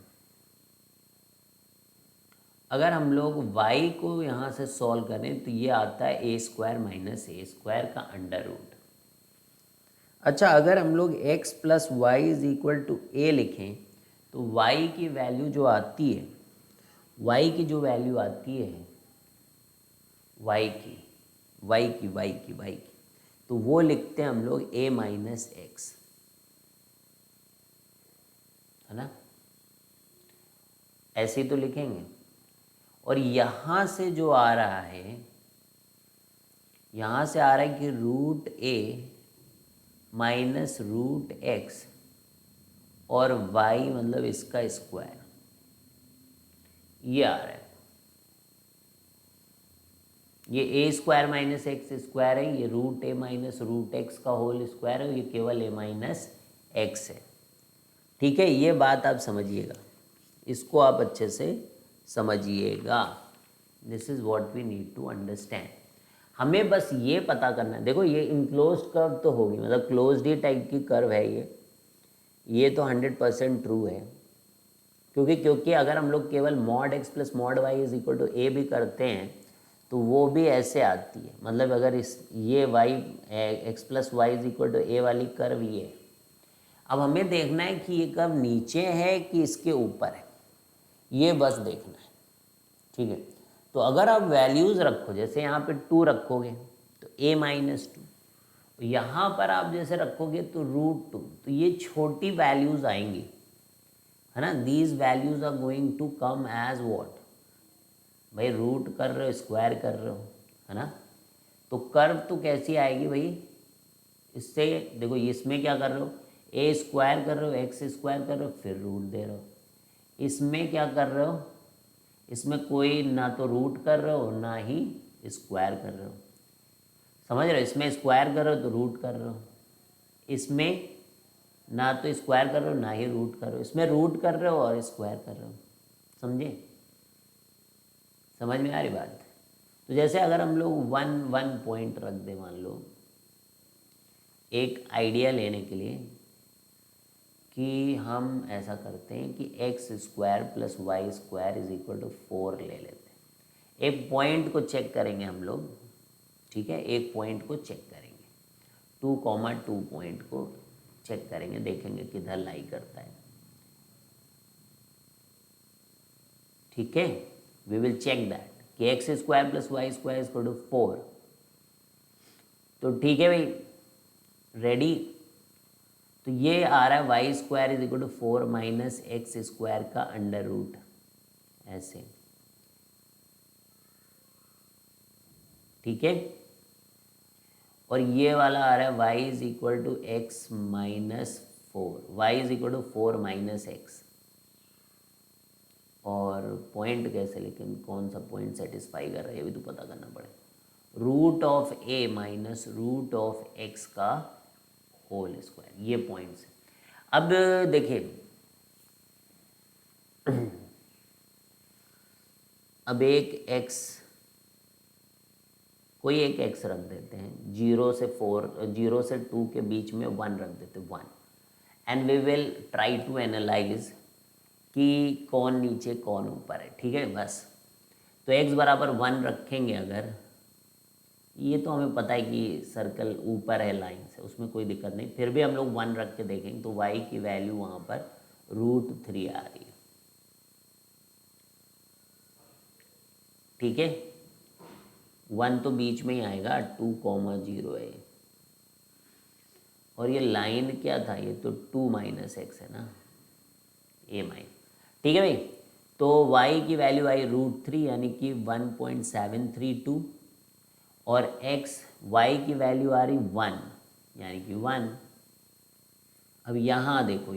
अगर हम लोग y को यहाँ से सॉल्व करें तो ये आता है a square minus a square का अंडर रूट। अच्छा अगर हम लोग x plus y is equal to a लिखें तो y की वैल्यू जो आती है, y की जो वैल्यू आती है y की, तो वो लिखते हैं हम लोग a माइनस एक्स, है ना, ऐसे ही तो लिखेंगे। और यहाँ से जो आ रहा है, यहाँ से आ रहा है कि root a minus root x और y मतलब इसका स्क्वायर, ये आ रहा है। ये a square minus x square है, ये root a minus root x का होल स्क्वायर है, ये केवल a माइनस एक्स है। ठीक है, ये बात आप समझिएगा, इसको आप अच्छे से समझिएगा। This is what we need to understand. हमें बस ये पता करना है, देखो ये इनक्लोज्ड कर्व तो होगी, मतलब क्लोज्ड ही टाइप की कर्व है ये तो 100% ट्रू है। क्योंकि अगर हम लोग केवल mod x plus mod y is equal to a भी करते हैं तो वो भी ऐसे आती है, मतलब अगर ये y x plus y is equal to a वाली कर्व ये है। अब हमें देखना है कि ये कर्व नीचे है कि इसके ऊपर है, ये बस देखना है। ठीक है, तो अगर आप वैल्यूज़ रखो, जैसे यहाँ पे 2 रखोगे तो a माइनस 2, यहाँ पर आप जैसे रखोगे तो रूट 2, तो ये छोटी वैल्यूज़ आएंगी, है ना। These values are going to come as what, भाई रूट कर रहे हो स्क्वायर कर रहे हो, है ना। तो कर्व तो कैसी आएगी भाई, इससे देखो इसमें क्या कर रहे हो, ए स्क्वायर कर रहे हो, एक्स स्क्वायर कर रहे हो, फिर रूट दे रहे हो। इसमें क्या कर रहे हो, इसमें कोई ना तो रूट कर रहे हो ना ही स्क्वायर कर रहे हो, समझ रहे हो। इसमें स्क्वायर कर रहे हो तो रूट कर रहे हो, इसमें ना तो स्क्वायर कर रहे हो ना ही रूट कर रहे हो, इसमें रूट कर रहे हो और स्क्वायर कर रहे हो। समझे, समझ में आ रही बात। तो जैसे अगर हम लोग 1 पॉइंट रख दें, मान लो एक आइडिया लेने के लिए कि हम ऐसा करते हैं कि x square plus y square is equal to 4 ले लेते हैं। एक पॉइंट को चेक करेंगे हम लोग, ठीक है, एक पॉइंट को चेक करेंगे, 2, 2 पॉइंट को चेक करेंगे, देखेंगे किधर लाई करता है। ठीक है, वी विल चेक दैट कि x square plus y square is equal to 4। तो ठीक है भाई, रेडी। तो ये आ रहा है y square is equal to 4 minus x square का अंडर रूट, ऐसे। ठीक है, और ये वाला आ रहा है y is equal to x minus 4, y is equal to 4 minus x. और पॉइंट कैसे, लेकिन कौन सा पॉइंट सेटिस्फाई कर रहा है ये भी तो पता करना पड़ेगा। Root of a minus root of x का होल स्क्वायर, ये पॉइंट्स है। अब देखिए अब एक x, कोई एक x रख देते हैं, 0 से 2 के बीच में 1 रख देते हैं, 1, and we will try to analyse कि कौन नीचे कौन ऊपर है, ठीक है बस। तो x बराबर 1 रखेंगे अगर, ये तो हमें पता है कि सर्कल ऊपर है लाइन से, उसमें कोई दिक्कत नहीं, फिर भी हम लोग 1 रख के देखेंगे तो y की वैल्यू वहाँ पर √3 आ रही है, ठीक है। 1 तो बीच में ही आएगा, 2,0 है, और ये लाइन क्या था, ये तो 2 - x है ना, a माइन, ठीक है भाई। तो y की वैल्यू आई √3 यानी कि 1.732, और y की वैल्यू आ रही 1 यानी कि 1। अब यहाँ देखो,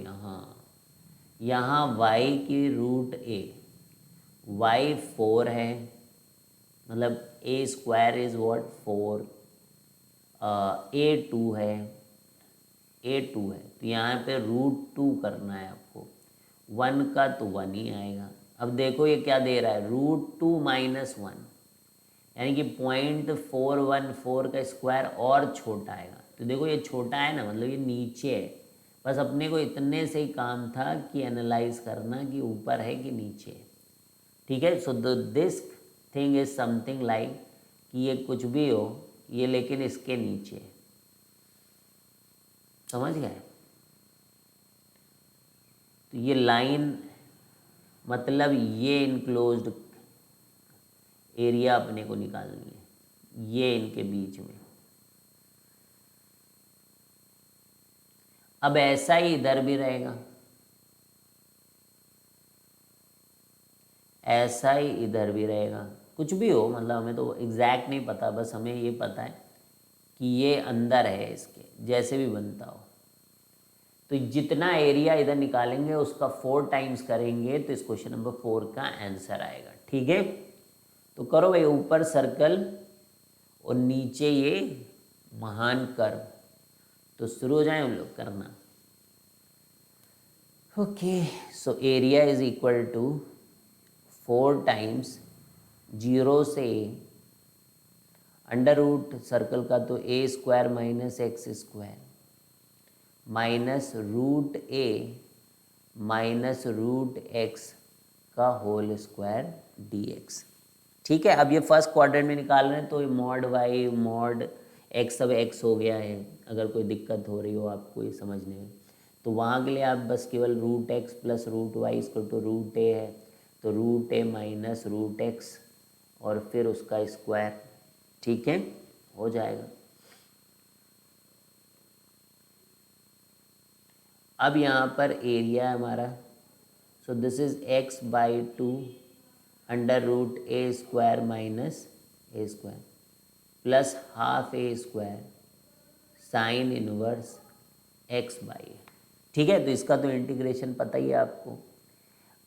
यहाँ y की √a, y 4 है, मतलब a² इज़ व्हाट 4, a2 है, तो यहाँ पे √2 करना है आपको, 1 का तो 1 ही आएगा। अब देखो ये क्या दे रहा है, √2 - 1 यानी कि 0.414 का स्क्वायर और छोटा आएगा। तो देखो ये छोटा है ना, मतलब ये नीचे है, बस अपने को इतने से ही काम था कि एनालाइज करना कि ऊपर है कि नीचे है, ठीक है। So this thing is something like कि ये कुछ भी हो, ये लेकिन इसके नीचे है, समझ गए। तो ये लाइन मतलब ये इनक्लोज्ड एरिया अपने को निकालनी है, ये इनके बीच में। अब ऐसा ही इधर भी रहेगा, ऐसा ही इधर भी रहेगा, कुछ भी हो, मतलब हमें तो एग्जैक्ट नहीं पता, बस हमें ये पता है कि ये अंदर है इसके, जैसे भी बनता हो। तो जितना एरिया इधर निकालेंगे उसका 4 टाइम्स करेंगे तो इस क्वेश्चन नंबर 4 का आंसर आएगा, ठीक है। तो करो भाई, ऊपर सर्कल और नीचे ये महान कर्व, तो शुरू हो जाए हम लोग करना। Okay, so area is equal to 4 times 0 से अंडर रूट सर्कल का तो a² - x² minus √a minus √x का होल स्क्वायर dx, ठीक है। अब ये फर्स्ट क्वाड्रेंट में निकाल रहे हैं तो मॉड y मॉड x सब x हो गया है। अगर कोई दिक्कत हो रही हो आपको ये समझने में, तो वहाँ के लिए आप बस केवल √x प्लस √y इसको तो √a है, तो √a माइनस √x और फिर उसका स्क्वायर, ठीक है, हो जाएगा। अब यहाँ पर एरिया है हमारा, so this is x/2 under root a² minus a² plus half a² sine inverse x/a, ठीक है। तो इसका तो इंटीग्रेशन पता ही है आपको।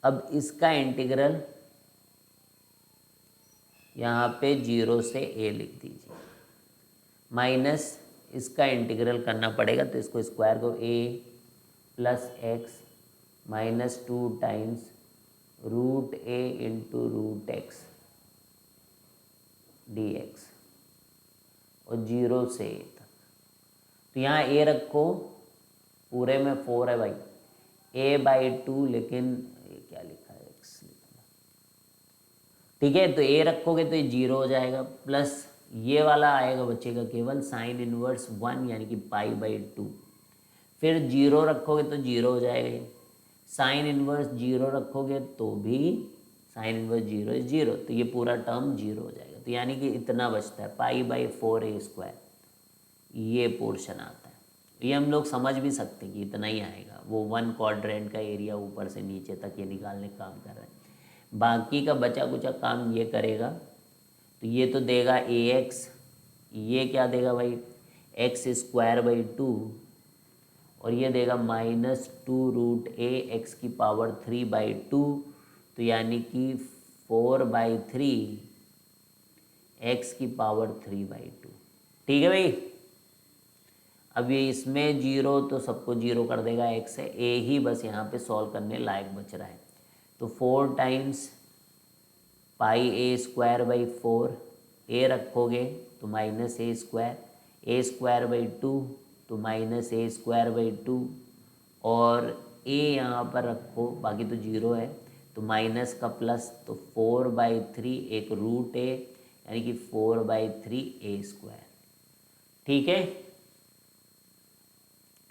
अब इसका इंटीग्रल यहाँ पे 0 से a लिख दीजिए, माइनस इसका इंटीग्रल करना पड़ेगा, तो इसको स्क्वायर को a plus x minus 2 times √a into √x dx और 0 से a तक। तो यहाँ a रखो, पूरे में 4 है भाई, a/2, लेकिन ये क्या लिखा है, x लिखना, ठीक है। तो a रखोगे तो ये 0 हो जाएगा, प्लस ये वाला आएगा, बचेगा केवल साइन इनवर्स 1 यानी कि π/2, फिर 0 रखोगे तो 0 हो जाएगा, साइन इनवर्स 0 रखोगे तो भी साइन इनवर्स 0 इज 0, तो ये पूरा टर्म 0 हो जाएगा। तो यानी कि इतना बचता है π/4a², ये पोर्शन आता है। ये हम लोग समझ भी सकते हैं कि इतना ही आएगा, वो 1 क्वाड्रेंट का एरिया ऊपर से नीचे तक ये निकालने का काम कर रहा है। बाकी का बचा कुचा काम ये करेगा, तो ये तो देगा ax, ये क्या देगा भाई x²/2, और ये देगा -2 √a x⁻³ तो यानी कि 4/3 x की पावर 3/2। ठीक है भाई। अब ये इसमें जीरो तो सबको जीरो कर देगा, x है, a ही बस यहाँ पे सॉल्व करने लायक बच रहा है। तो 4 टाइम्स πa²/4, a रखोगे तो -a², a²/2 तो -a²/2, और a यहाँ पर रखो, बाकी तो जीरो है, तो माइनस का प्लस, तो 4/3 एक रूट a, यानी कि 4/3 a²। ठीक है,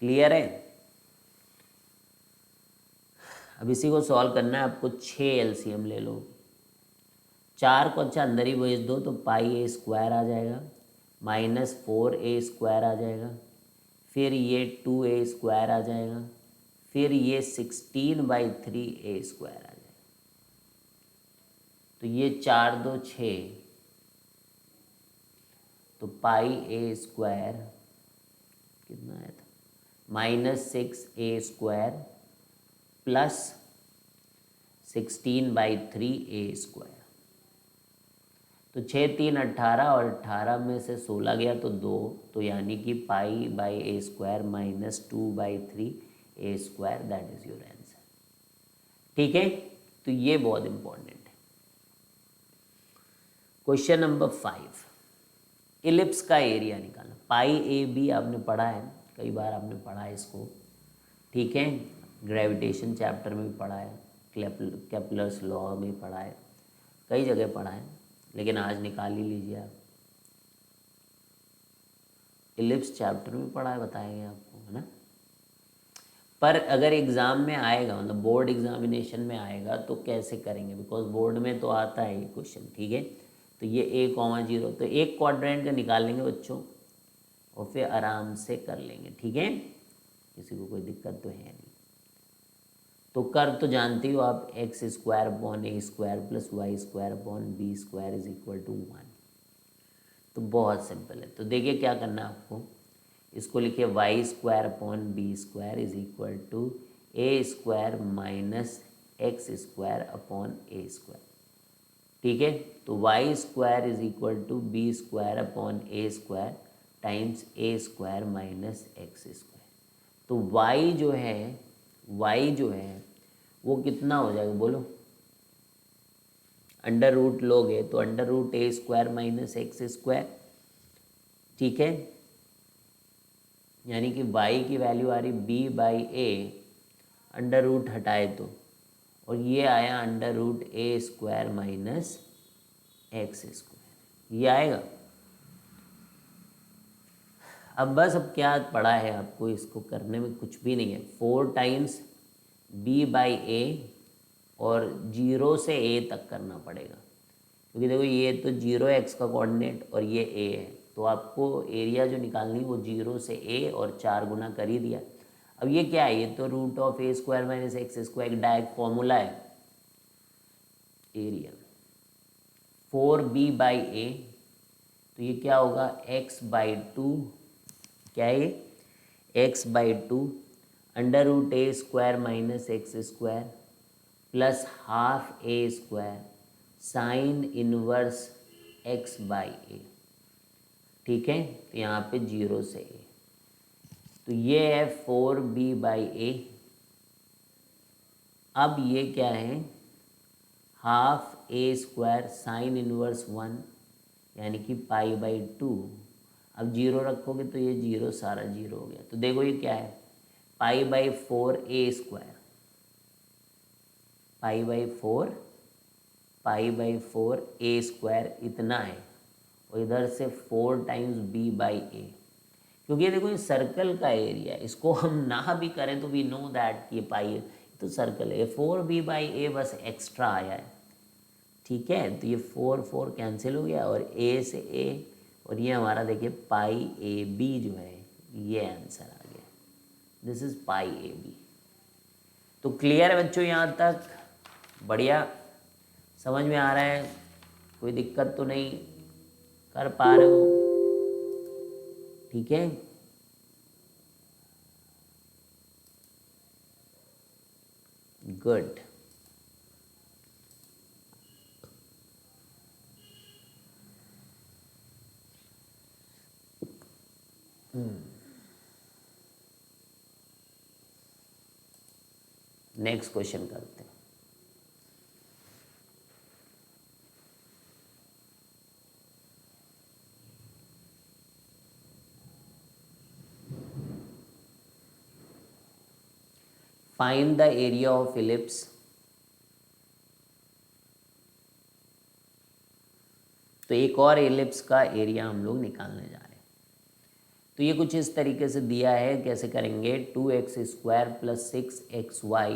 क्लियर है। अब इसी को सॉल्व करना है आपको। 6 एलसीएम ले लो, 4 को अच्छा अंदर ही भेज दो तो πa² आ जाएगा, -4a² आ जाएगा, फिर ये 2a² आ जाएगा, फिर ये 16/3 a² आ जाएगा। तो ये 4 2 6, तो πa² कितना आया था, -6a² प्लस 16/3 a²। तो 6 3 18, और 18 में से 16 गया तो 2, तो यानी कि πa² -2/3 a², that is your answer. ठीक है, तो ये बहुत इंपॉर्टेंट है। क्वेश्चन नंबर 5, इलिप्स का एरिया निकालना। πab आपने पढ़ा है, कई बार आपने पढ़ा है इसको। ठीक है, ग्रेविटेशन चैप्टर में भी पढ़ा है, केपलर्स लॉ में पढ़ा है, कई जगह पढ़ा है, लेकिन आज निकाल ही लीजिए आप। इलिप्स चैप्टर में पढ़ा है, बताएंगे आपको, है ना। पर अगर एग्ज़ाम में आएगा, मतलब बोर्ड एग्जामिनेशन में आएगा, तो कैसे करेंगे, बिकॉज बोर्ड में तो आता है ये क्वेश्चन। ठीक है, तो ये a,0, तो एक क्वाड्रेंट का निकाल लेंगे बच्चों, और फिर आराम से कर लेंगे। ठीक है, किसी को कोई दिक्कत तो है नहीं। तो कर तो जानती हो आप, x² upon a² plus y² upon b² is equal to 1। तो बहुत सिंपल है। तो देखिए क्या करना है आपको, इसको लिखिए y² upon b² is equal to a² minus x² upon a²। ठीक है, तो y² is equal to b² upon a² times a² minus x²। तो y जो है वो कितना हो जाएगा बोलो, अंडर रूट लोगे तो √a² माइनस x²। ठीक है, यानी कि y की वैल्यू आ रही b/a, अंडर रूट हटाए तो, और ये आया √a² माइनस x², ये आएगा। अब बस, अब क्या पढ़ा है आपको, इसको करने में कुछ भी नहीं है। 4 टाइम्स b/a, और 0 से a तक करना पड़ेगा, क्योंकि देखो ये तो 0x का कोऑर्डिनेट और ये a है, तो आपको एरिया जो निकालनी है वो 0 से a और 4 गुना कर ही दिया। अब ये क्या है, ये तो √a² माइनस x², एक डायरेक्ट फॉर्मूला है एरिया। 4b/a, तो ये क्या होगा, x/2, क्या है x/2 √a² minus x² plus ½ a² sine inverse x/a। ठीक है, तो यहाँ पे 0 से a, तो ये है 4b/a। अब ये क्या है, ½ a² साइन इनवर्स 1, यानी कि π/2। अब 0 रखोगे तो ये 0 सारा 0 हो गया। तो देखो ये क्या है, π/4a², π/4a² इतना है, और इधर से 4 टाइम्स b/a, क्योंकि ये देखो ये सर्कल का एरिया है, इसको हम ना भी करें तो वी नो दैट ये पाई है, तो सर्कल है। 4b/a बस एक्स्ट्रा आया है। ठीक है, तो ये 4 कैंसिल हो गया, और a से a, और ये हमारा देखिए πab जो है, ये आंसर आ गया, दिस इज πab। तो क्लियर है बच्चों, यहाँ तक बढ़िया समझ में आ रहा है, कोई दिक्कत तो नहीं, कर पा रहे हो। ठीक है, गुड। नेक्स्ट क्वेश्चन करते हैं। Find the area of ellipse. तो एक और इलिप्स का एरिया हम लोग निकालने जा रहे हैं। तो ये कुछ इस तरीके से दिया है, कैसे करेंगे, 2x² + 6xy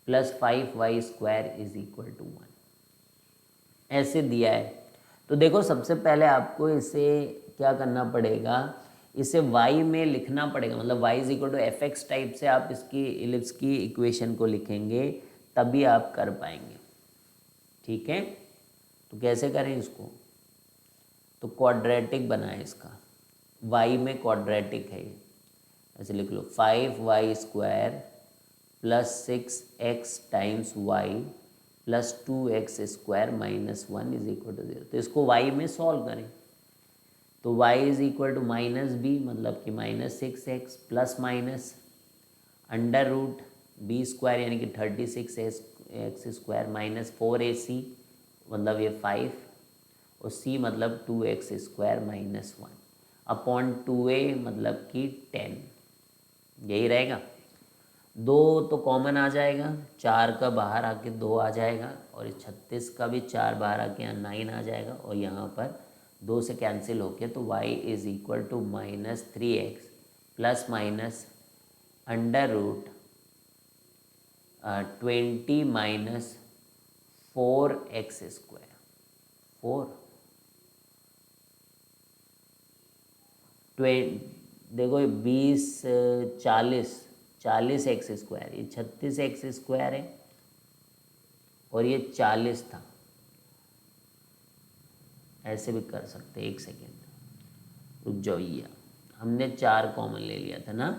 + 5y² = 1, ऐसे दिया है। तो देखो सबसे पहले आपको इसे क्या करना पड़ेगा, इसे y में लिखना पड़ेगा, मतलब y = fx टाइप से आप इसकी इलिप्स की इक्वेशन को लिखेंगे, तभी आप कर पाएंगे। ठीक है, तो कैसे करें इसको, तो क्वाड्रेटिक बनाए इसका, y में क्वाड्रेटिक है, ऐसे लिख लो 5y² + 6x × y + 2x² - 1 = 0। तो इसको y में सॉल्व करें, तो y = -b, मतलब कि -6x ± √b² यानी कि 36x² - 4ac, मतलब ये 5, और c मतलब 2x² - 1 अपॉन 2a मतलब कि 10, यही रहेगा। 2 तो कॉमन आ जाएगा, 4 का बाहर आके 2 आ जाएगा, और इस 36 का भी 4 बाहर आके यहाँ 9 आ जाएगा, और यहाँ पर 2 से कैंसिल होके, तो y = -3x ± √20 - 4x², 4 देखो 20 40x², ये 36x² है और ये 40 था, ऐसे भी कर सकते। एक सेकेंड रुक जाओ, ये हमने 4 कॉमन ले लिया था ना,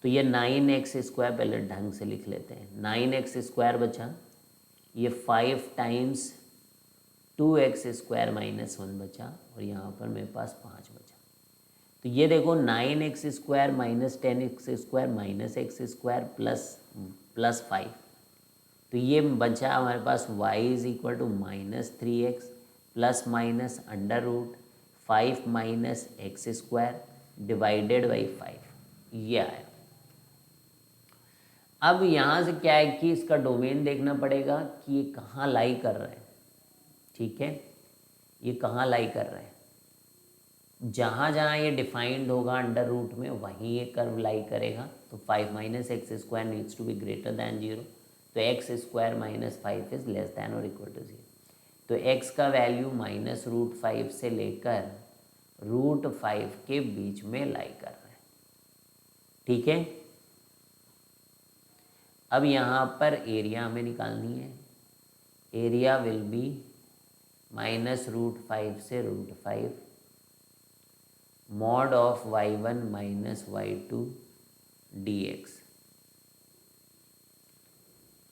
तो ये 9x² पहले ढंग से लिख लेते हैं। 9x² बचा, ये 5 × 2x² - 1 बचा, और यहाँ पर मेरे पास 5 बचा। तो ये देखो 9x² - 10x² - x² + 5, तो ये बचा हमारे पास y = -3x ± √5 - x² / 5, ये आया। अब यहाँ से क्या है कि इसका डोमेन देखना पड़ेगा कि ये कहाँ लाई कर रहा है। ठीक है, ये कहाँ लाई कर रहा है, जहाँ जहाँ ये डिफाइंड होगा अंडर रूट में, वहीं ये कर्व लाई करेगा। तो 5 - x² needs to be greater than 0, तो x² - 5 इज लेस दैन और इक्वल टू 0। तो x का वैल्यू -√5 से लेकर √5 के बीच में लाई कर रहा है। ठीक है, अब यहाँ पर एरिया हमें निकालनी है। एरिया विल बी -√5 से √5 mod of y1 - y2 dx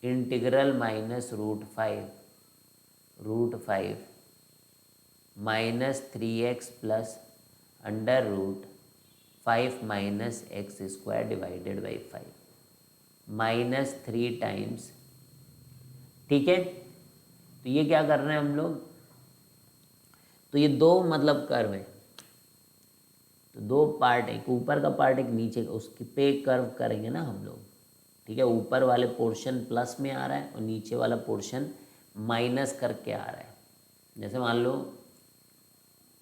integral -√5 √5 -3x + √5 - x² / 5 -3 times. ठीक है, तो ये क्या कर रहे हैं हम लोग, तो ये दो मतलब कर्व है, तो दो पार्ट, एक ऊपर का पार्ट एक नीचे का, उसके पे कर्व करेंगे ना हम लोग। ठीक है, ऊपर वाले पोर्शन प्लस में आ रहा है और नीचे वाला पोर्शन माइनस करके आ रहा है। जैसे मान लो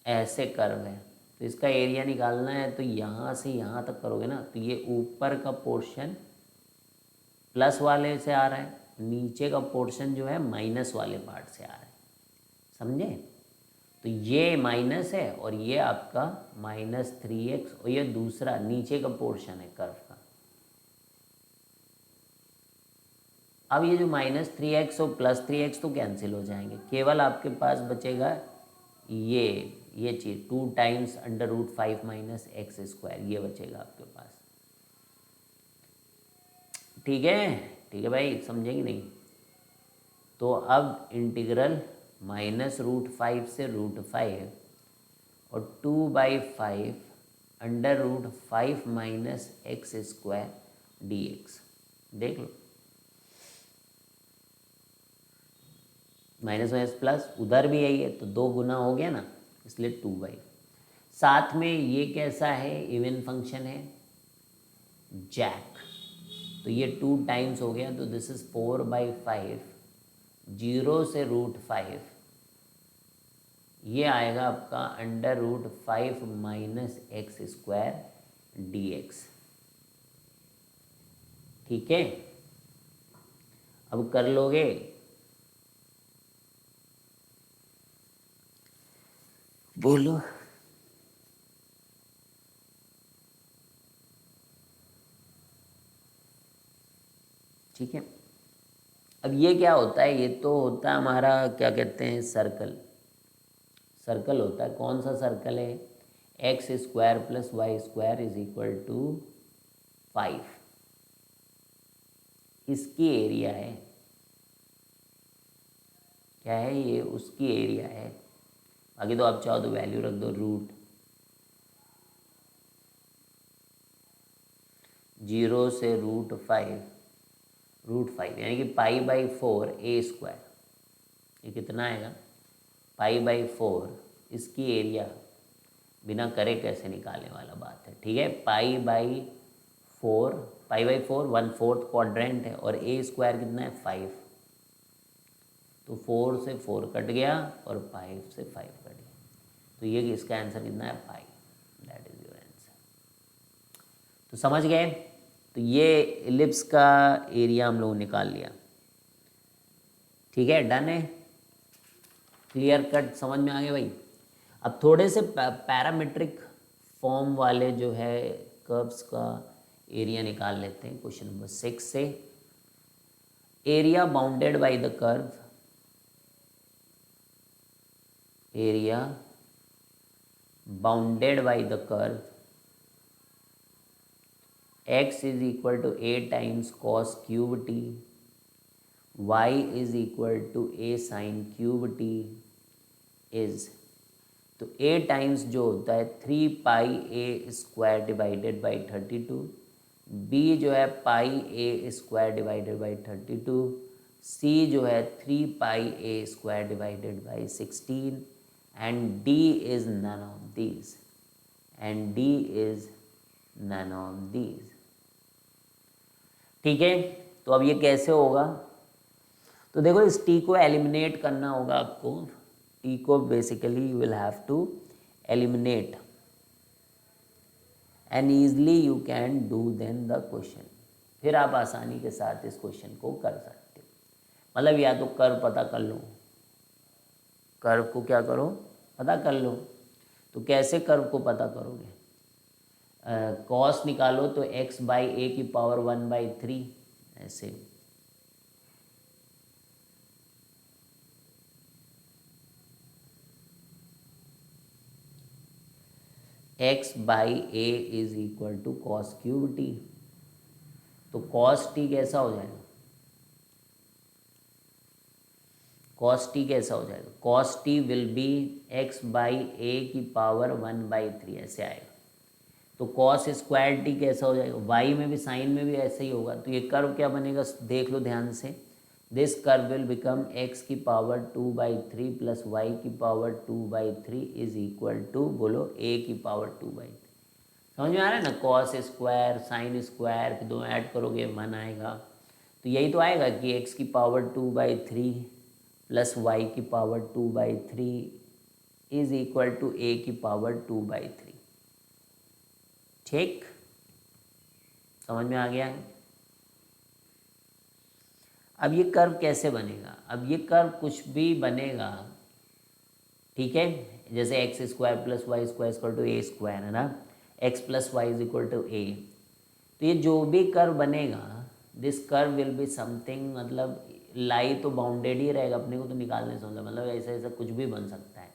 ऐसे कर्व है, तो इसका एरिया निकालना है, तो यहाँ से यहाँ तक करोगे ना, तो ये ऊपर का पोर्शन प्लस वाले से आ रहा है, नीचे का पोर्शन जो है माइनस वाले पार्ट से आ रहा है। समझे, तो ये माइनस है और ये आपका -3x, और ये दूसरा नीचे का पोर्शन है कर्व का। अब ये जो -3x और +3x तो कैंसिल हो जाएंगे, केवल आपके पास बचेगा ये चीज़ 2 टाइम्स √5 - x², ये बचेगा आपके पास। ठीक है भाई, समझेंगे नहीं। तो अब इंटीग्रल -√5 से √5 और 2/5 √5 माइनस एक्स स्क्वायर dx। देख लो, माइनस माइनस प्लस, उधर भी यही है तो 2 गुना हो गया ना, इसलिए 2/5। साथ में ये कैसा है, इवन फंक्शन है जैक, तो ये 2 टाइम्स हो गया, तो दिस इज 4/5, 0 से √5, ये आएगा आपका √5 माइनस एक्स स्क्वायर dx। ठीक है, अब कर लोगे, बोलो। ठीक है, अब ये क्या होता है, ये तो होता है हमारा क्या कहते हैं सर्कल, सर्कल होता है। कौन सा सर्कल है, x square plus y square is equal to 5, इसकी एरिया है, क्या है ये, उसकी एरिया है। बाकी तो आप चाहो तो वैल्यू रख दो, √0 से √5 यानी कि π/4 a स्क्वायर, ये कितना आएगा, π/4, इसकी एरिया बिना करे कैसे निकालने वाला बात है। ठीक है, π/4 1/4 क्वाड्रेंट है, और a स्क्वायर कितना है 5, तो 4 से 4 कट गया और 5 से 5 कट गया, तो ये इसका आंसर कितना है 5, दैट इज योर आंसर। तो समझ गए, तो ये एलिप्स का एरिया हम लोग निकाल लिया। ठीक है, डन है, क्लियर कट, समझ में आ गया भाई। अब थोड़े से पैरामीट्रिक फॉर्म वाले जो है कर्व्स का एरिया निकाल लेते हैं क्वेश्चन नंबर 6 से। Area bounded by the curve, area bounded by the curve x is equal to a times cos cube t, y is equal to a sine cube t is, तो a times जो होता है 3πa square divided by 32, b जो है πa square divided by 32, c जो है 3πa square divided by 16, and d is none of these, and d is none of these. ठीक है, तो अब ये कैसे होगा, तो देखो इस t को एलिमिनेट करना होगा आपको, t को basically you will have to eliminate, and easily you can do then the question, फिर आप आसानी के साथ इस क्वेश्चन को कर सकते हो। मतलब या तो कर्व पता कर लो, कर्व को क्या करो, पता कर लो। तो कैसे कर्व को पता करोगे, कॉस निकालो तो x/a⁴ 1/3, ऐसे x/a is equal to cos cube t, तो कॉस t कैसा हो जाएगा, कॉस t कैसा हो जाएगा, cos t will be x/a⁴ 1/3, ऐसे आएगा। तो कॉस स्क्वायर टी कैसा हो जाएगा, y में भी साइन में भी ऐसे ही होगा। तो ये कर्व क्या बनेगा, देख लो ध्यान से, this curve will become x⁴ 2/3 plus y⁴ 2/3 is equal to, बोलो a⁴ 2/3। समझ में आ रहा है ना, कॉस स्क्वायर साइन स्क्वायर दोनों ऐड करोगे 1 आएगा, तो यही तो आएगा कि x⁴ 2/3 plus y⁴ 2/3 is equal to a⁴ 2/3। ठीक, समझ में आ गया है। अब ये कर्व कैसे बनेगा, अब ये कर्व कुछ भी बनेगा, ठीक है, जैसे x² + y² = a² है ना, x + y = a, तो ये जो भी कर्व बनेगा, this curve will be something, मतलब लाई तो बाउंडेड ही रहेगा, अपने को तो निकालने से मतलब ऐसा ऐसा कुछ भी बन सकता है।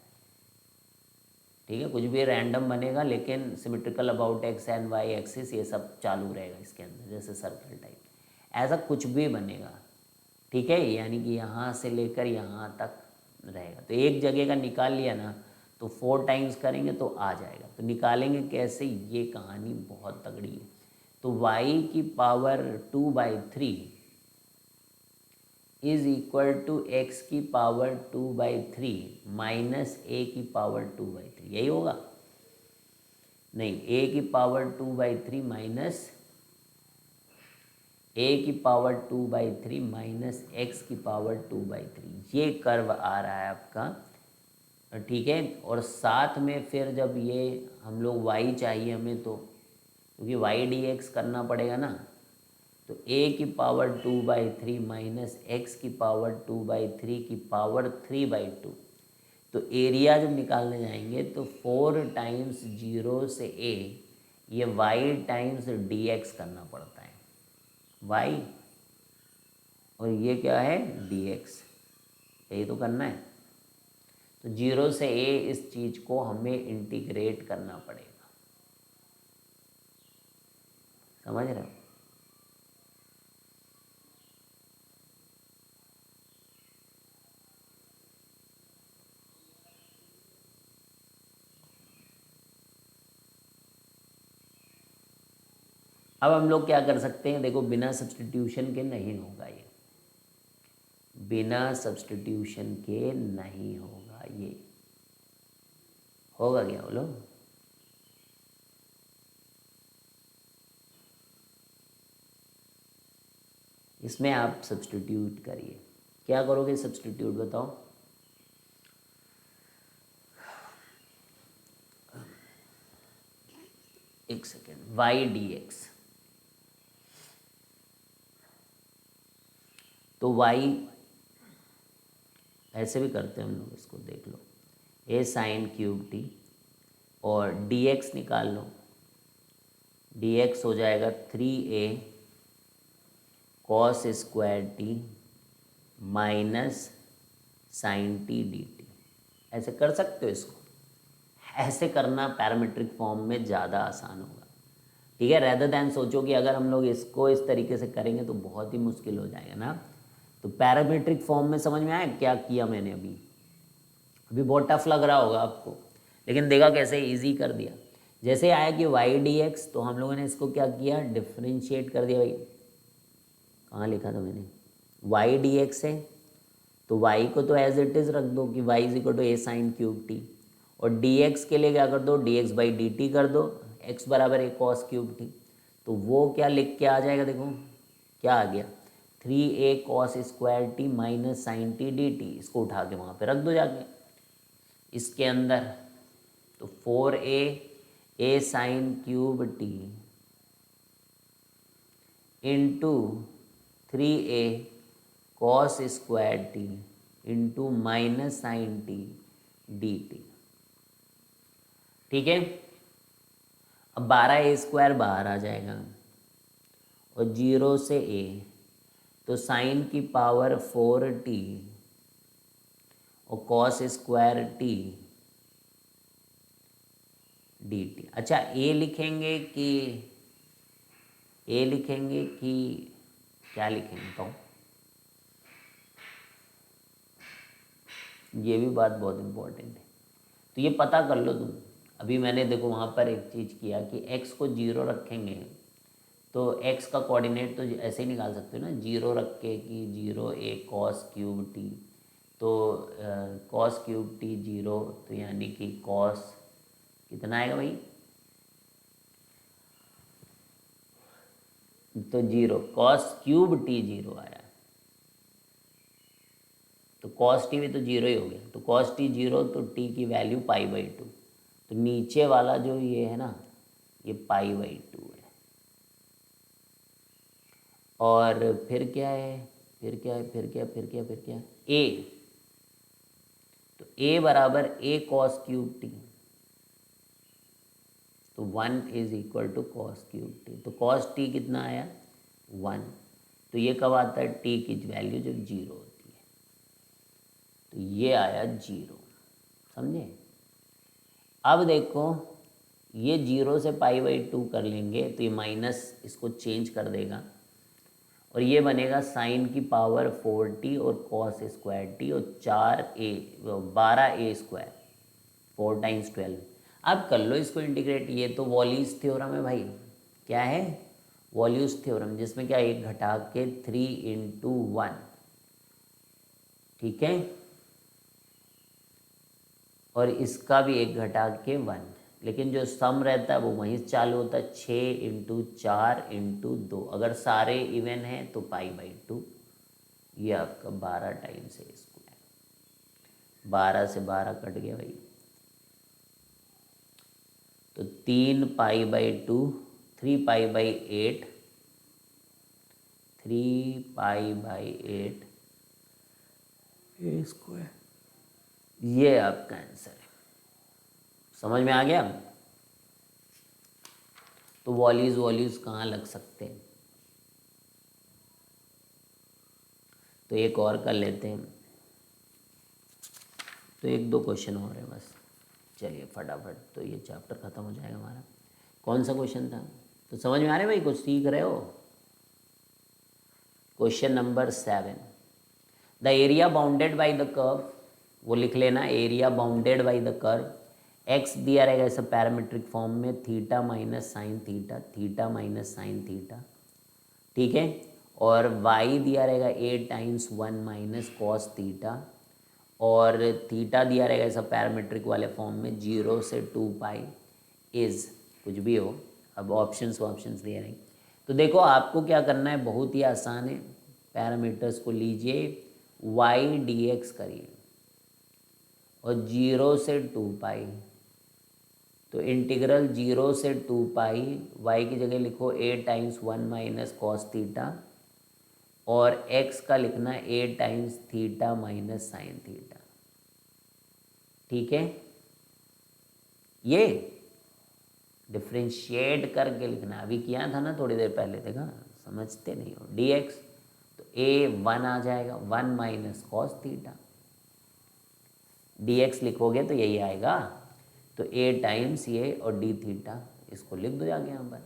ठीक है, कुछ भी रैंडम बनेगा, लेकिन symmetrical about x and y axis ये सब चालू रहेगा इसके अंदर, जैसे सर्कल टाइप, ऐसा कुछ भी बनेगा। ठीक है, यानी कि यहाँ से लेकर यहाँ तक रहेगा। तो एक जगह का निकाल लिया ना, तो 4 टाइम्स करेंगे तो आ जाएगा। तो निकालेंगे कैसे, ये कहानी बहुत तगड़ी है। तो y की power 2/3 is equal to x की पावर 2/3 माइनस a की पावर 2/3, यही होगा? नहीं, a की पावर 2/3 माइनस a की पावर 2/3 माइनस x की पावर 2/3, ये कर्व आ रहा है आपका, ठीक है। और साथ में फिर जब ये हम लोग y चाहिए हमें, तो क्योंकि y dx करना पड़ेगा ना, तो a की पावर 2/3 माइनस x की पावर 2/3 की पावर 3/2। तो एरिया जब निकालने जाएंगे तो 4 टाइम्स 0 से a, ये y टाइम्स dx करना पड़ता है, y, और ये क्या है dx, यही तो करना है। तो 0 से a इस चीज़ को हमें इंटीग्रेट करना पड़ेगा, समझ रहे हो? अब हम लोग क्या कर सकते हैं, देखो बिना सब्सटीट्यूशन के नहीं होगा ये, बिना सब्सटीट्यूशन के नहीं होगा ये, होगा क्या बोलो? इसमें आप सब्सटीट्यूट करिए, क्या करोगे सब्सटीट्यूट बताओ? एक सेकेंड, वाई डी एक्स, तो y ऐसे भी करते हैं हम लोग, इसको देख लो, a साइन क्यूब टी, और dx निकाल लो, dx हो जाएगा 3a cos square t minus sine t d t. ऐसे कर सकते हो इसको, ऐसे करना पैरामीट्रिक फॉर्म में ज़्यादा आसान होगा, ठीक है। रेदर दैन सोचो कि अगर हम लोग इसको इस तरीके से करेंगे तो बहुत ही मुश्किल हो जाएगा ना। तो पैरामीट्रिक फॉर्म में समझ में आया क्या किया मैंने अभी? अभी बहुत टफ लग रहा होगा आपको, लेकिन देखा कैसे इजी कर दिया। जैसे आया कि वाई डी एक्स, तो हम लोगों ने इसको क्या किया, डिफ्रेंशिएट कर दिया। भाई कहाँ लिखा था मैंने, वाई डी एक्स है तो वाई को तो एज इट इज़ रख दो कि y is equal to a sine cube t, और डी एक्स के लिए क्या कर दो, d x by d t कर दो, एक्स बराबर ए कॉस क्यूब टी। तो वो क्या लिख के आ जाएगा, देखो क्या आ गया, 3a cos square t minus sine t d t. इसको उठा के वहाँ पे रख दो जाके इसके अंदर, तो 4a a sine cube t into 3a cos square t into minus sine t d t, ठीक है। अब 12a स्क्वायर बाहर आ जाएगा, और 0 से a, तो साइन की पावर 4t और cos square T d T. अच्छा a लिखेंगे कि क्या लिखेंगे तो, ये भी बात बहुत इम्पोर्टेंट है, तो ये पता कर लो तुम। अभी मैंने देखो वहाँ पर एक चीज़ किया कि x को 0 रखेंगे, तो x का कोऑर्डिनेट तो ऐसे ही निकाल सकते हो ना, 0 रख के कि 0a कॉस क्यूब टी, तो कॉस क्यूब टी 0, तो यानी कि कॉस कितना आएगा भाई, तो 0 कॉस क्यूब टी 0 आया, तो कॉस टी भी तो 0 ही हो गया, तो कॉस टी 0, तो टी की वैल्यू π/2, तो नीचे वाला जो ये है ना, ये π/2 है। और फिर क्या है, a, तो a बराबर a कॉस क्यूब टी, तो 1 is equal to cos cube t, तो कॉस टी कितना आया 1, तो ये कब आता है, t की वैल्यू जब 0 होती है, तो ये आया 0, समझे। अब देखो ये 0 से π/2 कर लेंगे तो ये माइनस इसको चेंज कर देगा, और ये बनेगा साइन की पावर 4t और कॉस स्क्वायर टी और 12a स्क्वायर 4 टाइम्स 12। अब कर लो इसको इंटीग्रेट। ये तो वॉल्यूज थ्योरम है भाई। क्या है? वॉल्यूज थ्योरम, जिसमें क्या एक घटा के 3 × 1, ठीक है, और इसका भी एक घटा के 1, लेकिन जो सम रहता है वो वहीं से चालू होता है। 6 × 4 × 2। अगर सारे इवन हैं तो π/2। ये आपका 12 टाइम्स है स्क्वायर। 12 से 12 कट गया भाई, तो 3π/2, 3π/8, 3π/8 स्क्वायर। ये आपका आंसर है। समझ में आ गया? तो वॉल्यूज कहाँ लग सकते हैं? तो एक और कर लेते हैं, तो 1-2 क्वेश्चन और है बस। चलिए फटाफट, तो ये चैप्टर ख़त्म हो जाएगा हमारा। कौन सा क्वेश्चन था? तो समझ में आ रहा है भाई, कुछ सीख रहे हो? Question number 7, the area bounded by the curve, वो लिख लेना, area bounded by the curve. X दिया रहेगा ऐसा पैरामीट्रिक फॉर्म में, theta minus sine theta, theta minus sine theta, ठीक है। और वाई दिया रहेगा ए टाइम्स 1 माइनस कॉस थीटा, और थीटा दिया रहेगा ऐसा पैरामीट्रिक वाले फॉर्म में 0 से 2π इज़ कुछ भी हो। अब ऑप्शंस दिए रहेंगे। तो देखो आपको क्या करना है, बहुत ही आसान है। पैरामीटर्स को लीजिए, y dx करिए और 0 से 2π, तो इंटीग्रल 0 से 2π, y की जगह लिखो a times 1 minus cos theta, और x का लिखना a times theta minus sine theta, ठीक है। ये डिफ्रेंशिएट करके लिखना, अभी किया था ना थोड़ी देर पहले, देखा? समझते नहीं हो। dx तो a 1 आ जाएगा, 1 माइनस कॉस थीटा, dx लिखोगे तो यही आएगा, तो a टाइम्स ये और d थीटा, इसको लिख दो जाके यहाँ पर।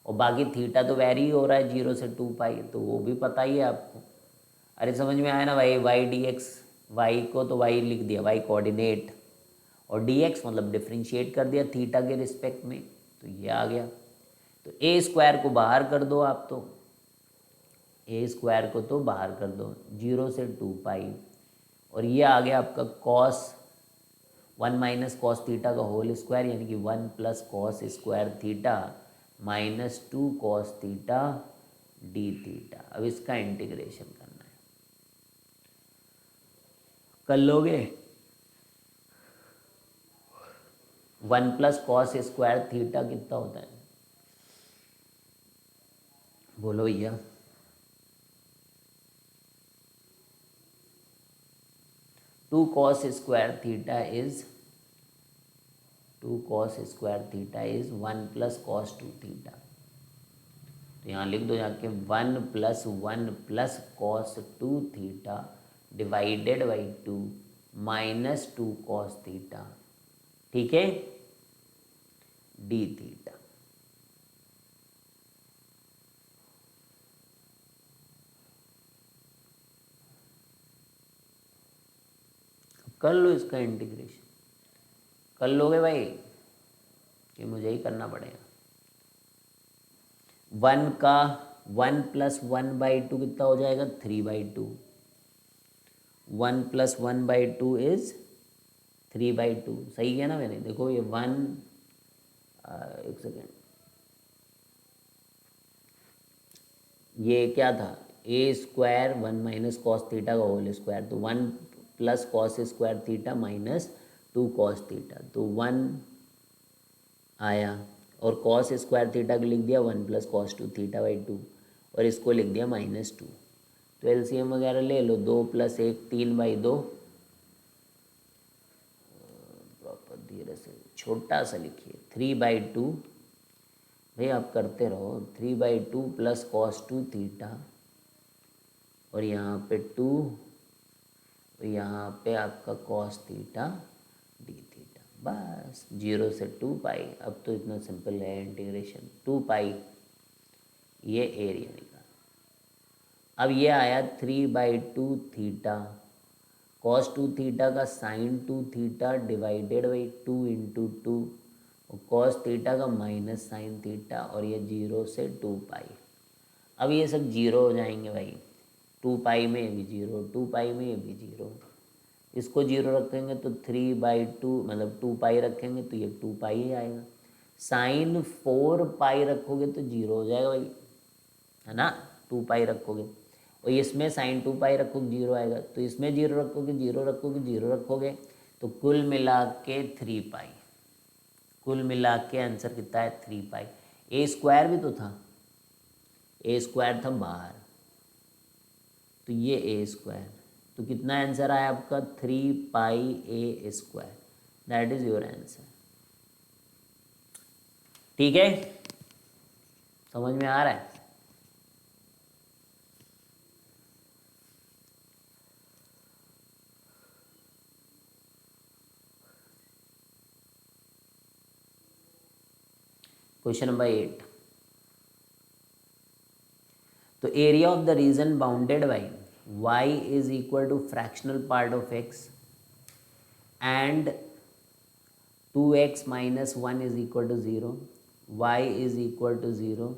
और बाकी थीटा तो वेरी हो रहा है 0 से 2π, तो वो भी पता ही है आपको। अरे समझ में आया ना भाई, y dx, y को तो y लिख दिया, y कोऑर्डिनेट, और dx मतलब डिफ्रेंशिएट कर दिया थीटा के रिस्पेक्ट में, तो ये आ गया। तो a स्क्वायर को बाहर कर दो आप, तो a स्क्वायर को तो बाहर कर दो 0 से 2π, और ये आ गया आपका कॉस 1 माइनस कॉस थीटा का होल स्क्वायर, यानी कि 1 plus cos square theta minus 2 cos theta D theta. अब इसका इंटीग्रेशन करना है, कर लोगे? 1 प्लस कॉस स्क्वायर थीटा कितना होता है, बोलो भैया? 2 cos square theta is 1 plus cos 2 theta. तो यहाँ लिख दो जाके 1 plus 1 plus cos 2 theta divided by 2 minus 2 cos theta, ठीक है, डी थीटा। कर लो इसका इंटीग्रेशन, कर लोगे भाई कि मुझे ही करना पड़ेगा? 1 का 1 प्लस 1/2 कितना हो जाएगा? 3/2। 1 प्लस 1/2 इज 3/2, सही किया ना मैंने? देखो ये 1, एक सेकेंड, ये क्या था? a square 1 minus cos theta का होल स्क्वायर, तो 1 plus cos square theta minus 2 cos theta, तो 1 आया, और कॉस स्क्वायर थीटा को लिख दिया 1 प्लस कॉस 2 थीटा बाई 2, और इसको लिख दिया -2। तो एलसीएम वगैरह ले लो, 2 + 1 3/2, प्रॉपर धीरे से छोटा सा लिखिए, 3/2। भाई आप करते रहो, 3/2 प्लस कॉस 2 थीटा, और यहाँ पे 2, यहाँ पे आपका कॉस थीटा डी थीटा, बस 0 से 2π। अब तो इतना सिंपल है इंटीग्रेशन, 2π, ये एरिया निकाल। अब ये आया 3/2 थीटा कॉस 2 थीटा का sine 2 theta divided by 2 into 2, और कॉस थीटा का माइनस साइन थीटा, और ये 0 से 2 पाई। अब ये सब जीरो हो जाएंगे भाई, 2 पाई में ये भी जीरो, 2 पाई में ये भी जीरो, इसको जीरो रखेंगे तो 3/2 मतलब 2 पाई रखेंगे तो ये 2 पाई ही आएगा। साइन 4 पाई रखोगे तो जीरो हो जाएगा भाई, है ना, 2 पाई रखोगे, और इसमें साइन 2 पाई रखोगे जीरो आएगा, तो इसमें जीरो रखोगे, जीरो रखोगे, जीरो रखोगे, तो कुल मिला के 3 पाई, कुल मिला के आंसर कितना है 3 पाई। ए स्क्वायर भी तो था, ए स्क्वायर था बाहर, तो ये ए स्क्वायर, तो कितना आंसर आया आपका 3 pi a square, that is your answer. ठीक है, समझ में आ रहा है? क्वेश्चन नंबर 8, तो area of the region bounded by y is equal to fractional part of x and 2x minus 1 is equal to 0, y is equal to 0।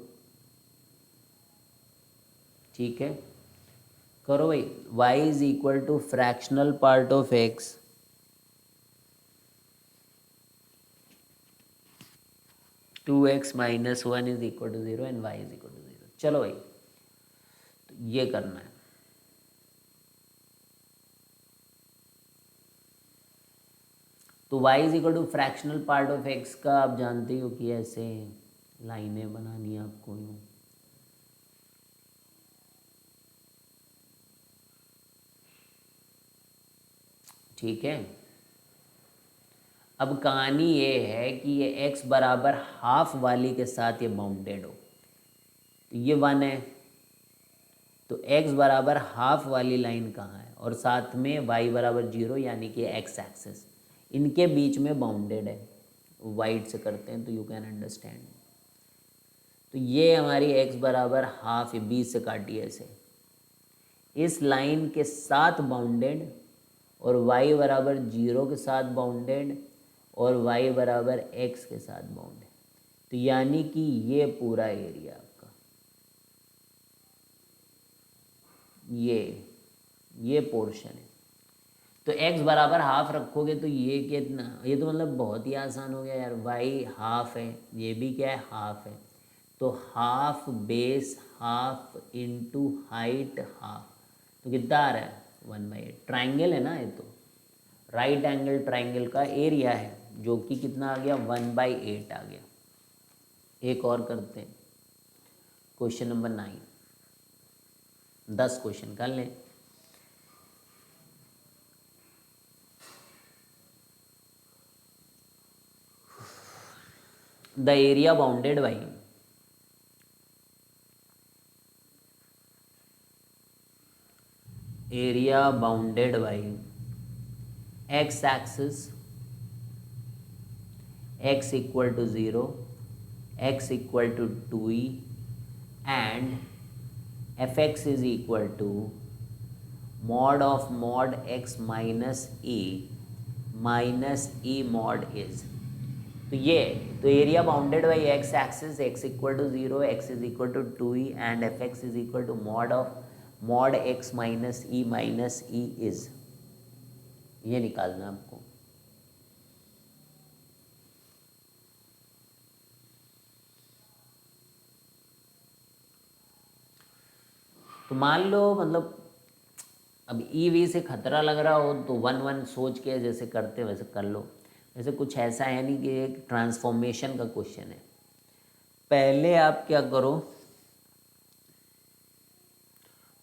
ठीक है, करो भाई, y is equal to fractional part of x, 2x minus 1 is equal to 0 and y is equal to 0। चलो भाई, तो ये करना है। तो y is equal to fractional part of x का आप जानते हो कि ऐसे लाइनें बनानी है आपको यूँ, ठीक है। अब कहानी ये है कि ये x बराबर हाफ वाली के साथ ये बाउंडेड हो, तो ये 1 है, तो x बराबर हाफ वाली लाइन कहाँ है, और साथ में y बराबर 0 यानी कि x एक्सेस इनके बीच में बाउंडेड है। वाइट से करते हैं तो यू कैन अंडरस्टैंड। तो ये हमारी x बराबर हाफ है, 20 से काटिए ऐसे, इस लाइन के साथ बाउंडेड, और y बराबर 0 के साथ बाउंडेड, और y बराबर x के साथ बाउंडेड, तो यानी कि ये पूरा एरिया आपका, ये पोर्शन है। तो x बराबर हाफ रखोगे तो ये कितना, ये तो मतलब बहुत ही आसान हो गया यार, y हाफ है, ये भी क्या है हाफ है, तो half base half into height half, तो कितना आ रहा है 1/8। ट्राइंगल है ना ये, तो राइट एंगल ट्राइंगल का एरिया है, जो कि कितना आ गया 1/8 आ गया। एक और करते हैं, क्वेश्चन नंबर 9, 10 क्वेश्चन कर लें। The area bounded by x axis x equal to 0, x equal to 2e and fx is equal to mod of mod x minus e mod is। तो ये, तो area bounded by x axis, x equal to 0, x is equal to 2e and fx is equal to mod of mod x minus e is, ये निकालना आपको। तो मान लो मतलब अब ई वी से खतरा लग रहा हो तो 1-1 सोच के जैसे करते वैसे कर लो, वैसे कुछ ऐसा है नहीं कि एक ट्रांसफॉर्मेशन का क्वेश्चन है। पहले आप क्या करो,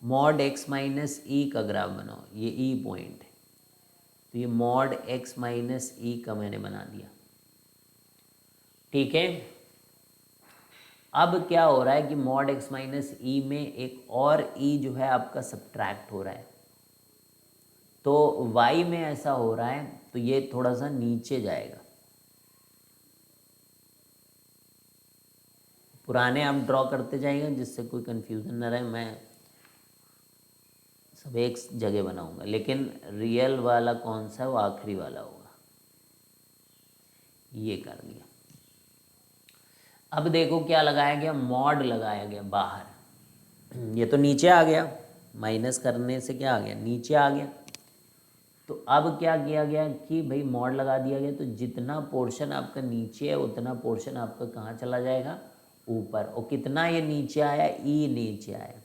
मॉड x माइनस ई का ग्राफ बनाओ, ये ई पॉइंट है, तो ये मॉड x माइनस ई का मैंने बना दिया, ठीक है। अब क्या हो रहा है कि मॉड x माइनस ई में एक और e जो है आपका सब्ट्रैक्ट हो रहा है, तो y में ऐसा हो रहा है तो ये थोड़ा सा नीचे जाएगा। पुराने आप ड्रॉ करते जाएंगे जिससे कोई कंफ्यूजन ना रहे, मैं सब एक जगह बनाऊंगा, लेकिन रियल वाला कौन सा है, वो आखिरी वाला होगा। ये कर दिया। अब देखो क्या लगाया गया, मॉड लगाया गया बाहर। ये तो नीचे आ गया, माइनस करने से क्या आ गया, नीचे आ गया। तो अब क्या किया गया कि भाई मॉड लगा दिया गया, तो जितना पोर्शन आपका नीचे है उतना पोर्शन आपका कहाँ चला जाएगा, ऊपर। और कितना ये नीचे आया, ई नीचे आया।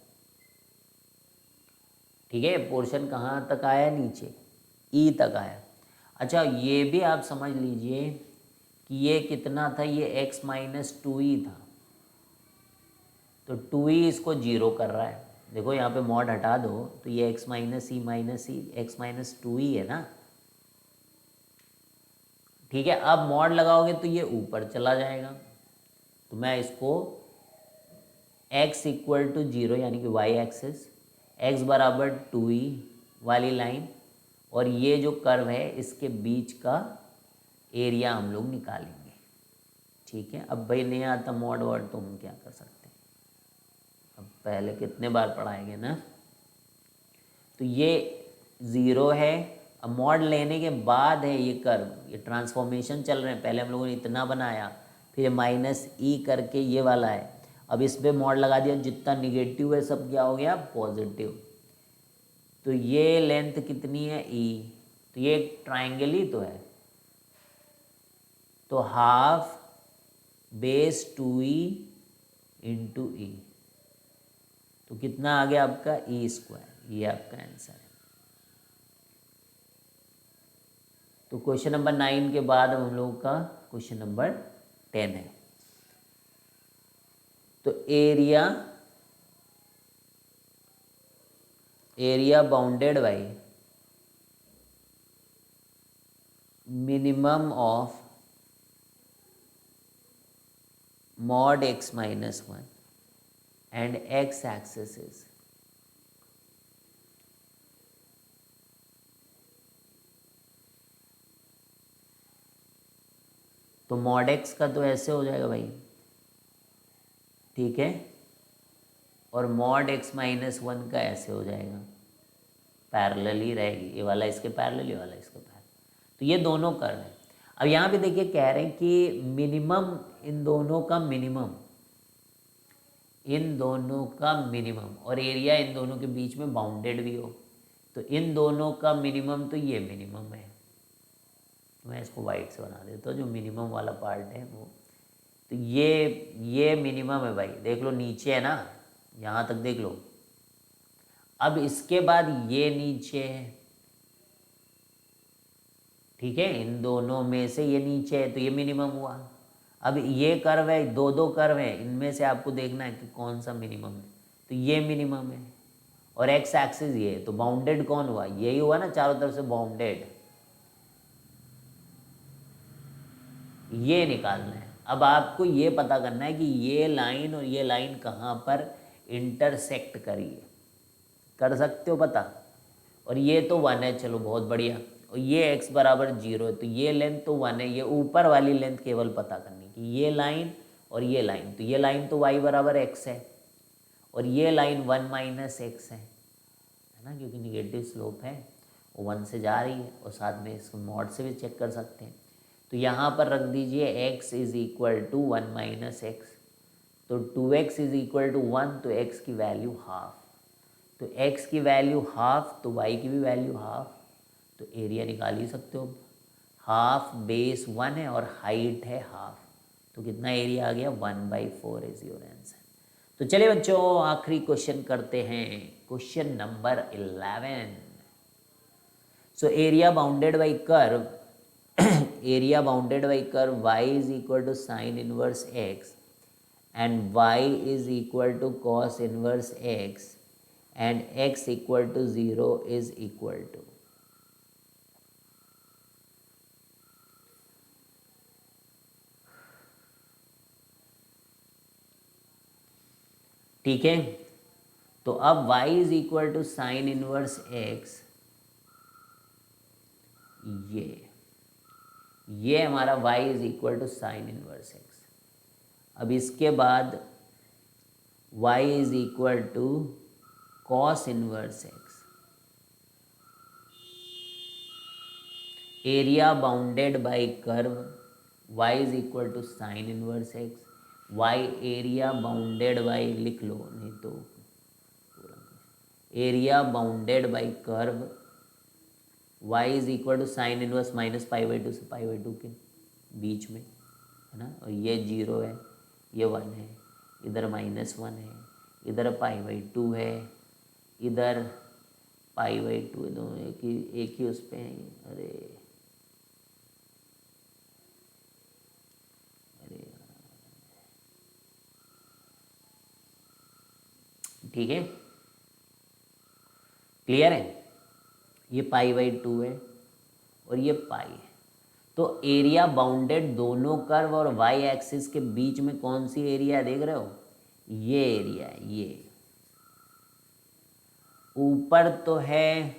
ठीक है, पोर्शन कहाँ तक आया, नीचे, ई तक आया। अच्छा, ये भी आप समझ लीजिए कि ये कितना था, ये x माइनस 2e था, तो 2e इसको जीरो कर रहा है। देखो यहाँ पे मॉड हटा दो तो ये x माइनस ई एक्स माइनस 2e है ना। ठीक है, अब मॉड लगाओगे तो ये ऊपर चला जाएगा। तो मैं इसको x इक्वल टू 0 यानी कि y एक्सिस, x बराबर 2e वाली लाइन, और ये जो कर्व है इसके बीच का एरिया हम लोग निकालेंगे। ठीक है, अब भाई नहीं आता मॉड वर्ड तो हम क्या कर सकते हैं, अब पहले कितने बार पढ़ाएंगे ना। तो ये 0 है, अब मॉड लेने के बाद है ये कर्व, ये ट्रांसफॉर्मेशन चल रहे हैं। पहले हम लोगों ने इतना बनाया, फिर माइनस ई करके ये वाला है। अब इस पर मॉड लगा दिया, जितना निगेटिव है सब क्या हो गया, पॉजिटिव। तो ये लेंथ कितनी है, ई, तो ये एक ट्राइंगल ही तो है, तो हाफ बेस 2e इंटू ई, तो कितना आ गया आपका, ई स्क्वायर। ये आपका आंसर है। तो क्वेश्चन नंबर 9 के बाद हम लोगों का क्वेश्चन नंबर 10 है। तो area bounded by minimum of mod x minus 1 and x axis is तो mod x का तो ऐसे हो जाएगा भाई, ठीक है, और mod x माइनस 1 का ऐसे हो जाएगा, पैरेलल ही रहेगी, ये वाला इसके पैरेलल, ये वाला इसके पैरेलल। तो ये दोनों कर्व है। अब यहाँ पे देखिए कह रहे हैं कि मिनिमम, इन दोनों का मिनिमम, इन दोनों का मिनिमम, और एरिया इन दोनों के बीच में बाउंडेड भी हो। तो इन दोनों का मिनिमम, तो ये मिनिमम है। मैं इसको वाइट से बना देता हूँ, जो मिनिमम वाला पार्ट है वो। तो ये मिनिमम है भाई, देख लो नीचे है ना, यहाँ तक देख लो। अब इसके बाद ये नीचे है, ठीक है, इन दोनों में से ये नीचे है, तो ये मिनिमम हुआ। अब ये कर्व है, दो कर्व है, इनमें से आपको देखना है कि कौन सा मिनिमम है। तो ये मिनिमम है, और एक्स एक्सिस ये है, तो बाउंडेड कौन हुआ, यही हुआ ना, चारों तरफ से बाउंडेड। ये निकालना है। अब आपको ये पता करना है कि ये लाइन और ये लाइन कहाँ पर इंटरसेक्ट करी है, कर सकते हो पता। और ये तो 1 है, चलो बहुत बढ़िया। और ये x बराबर 0 है, तो ये लेंथ तो 1 है। ये ऊपर वाली लेंथ केवल पता करनी कि ये लाइन और ये लाइन, तो ये लाइन तो y बराबर x है, और ये लाइन 1 माइनस एक्स है ना, क्योंकि निगेटिव स्लोप है, वो 1 से जा रही है। और साथ में इसको मॉड से भी चेक कर सकते हैं। तो यहाँ पर रख दीजिए x is equal to 1 minus x, तो 2x इज इक्वल टू 1, तो x की वैल्यू हाफ, तो x की वैल्यू हाफ, तो y की भी वैल्यू हाफ, तो एरिया निकाल ही सकते हो। हाफ बेस 1 है और हाइट है हाफ, तो कितना एरिया आ गया, 1/4 इज योर आंसर। तो चलिए बच्चों, आखिरी क्वेश्चन करते हैं, question number 11। So area bounded by curve, area bounded by curve y is equal to sine inverse x and y is equal to cos inverse x and x equal to 0 is equal to, ठीक है। तो अब y is equal to sine inverse x, ये हमारा y is equal to sine inverse x। अब इसके बाद y is equal to cos inverse x, area bounded by curve y is equal to sine inverse x, y area bounded by, लिख लो नहीं तो, area bounded by curve y is equal to sine inverse minus pi by two से pi by to के बीच में, है ना। और ये 0 है, ये 1 है, इधर -1 है, इधर पाई बाई 2 है, इधर पाई बाई 2 है, दोनों एक ही उस पे हैं। अरे अरे ठीक है, क्लियर है। ये पाई बाई 2 है और ये पाई है। तो एरिया बाउंडेड दोनों कर्व और वाई एक्सिस के बीच में कौन सी एरिया है, देख रहे हो, ये एरिया है। ये ऊपर तो है,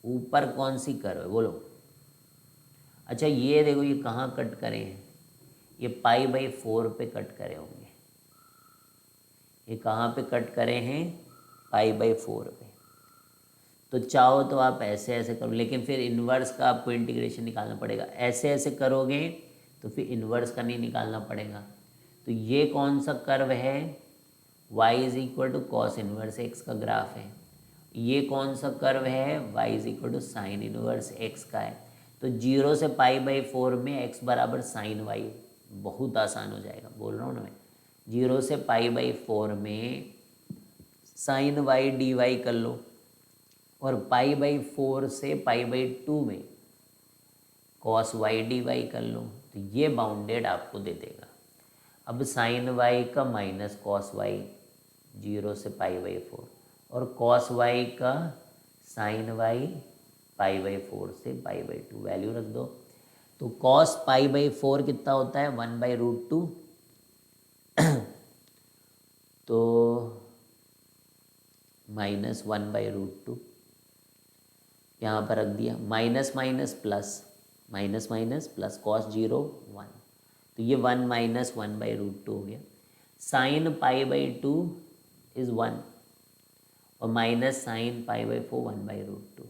ऊपर कौन सी कर्व है बोलो। अच्छा ये देखो, ये कहाँ कट करे हैं, ये पाई बाई 4 पे कट करे होंगे। ये कहाँ पे कट करे हैं, पाई बाई 4 पे। तो चाहो तो आप ऐसे ऐसे करो, लेकिन फिर इन्वर्स का आपको इंटीग्रेशन निकालना पड़ेगा। ऐसे ऐसे करोगे तो फिर इन्वर्स का नहीं निकालना पड़ेगा। तो ये कौन सा कर्व है, y is equal to cos inverse x का ग्राफ है। ये कौन सा कर्व है, y is equal to sine inverse x का है। तो 0 से पाई बाई 4 में x बराबर साइन वाई, बहुत आसान हो जाएगा, बोल रहा हूँ ना मैं। 0 से पाई बाई 4 में साइन वाई डी वाई कर लो, और पाई बाई 4 से पाई बाई 2 में कॉस वाई डी वाई कर लो। तो ये बाउंडेड आपको दे देगा। अब साइन वाई का माइनस कॉस वाई 0 से पाई बाई 4, और कॉस वाई का साइन वाई पाई बाई 4 से पाई बाई 2, वैल्यू रख दो। तो कॉस पाई बाई 4 कितना होता है, 1/√2। तो -1/√2 यहाँ पर रख दिया, minus minus plus, minus minus plus, cos 0 1, तो ये 1 - 1/√2 हो गया। साइन पाई बाई 2 इज़ 1, और माइनस साइन पाई बाई 4 1/√2,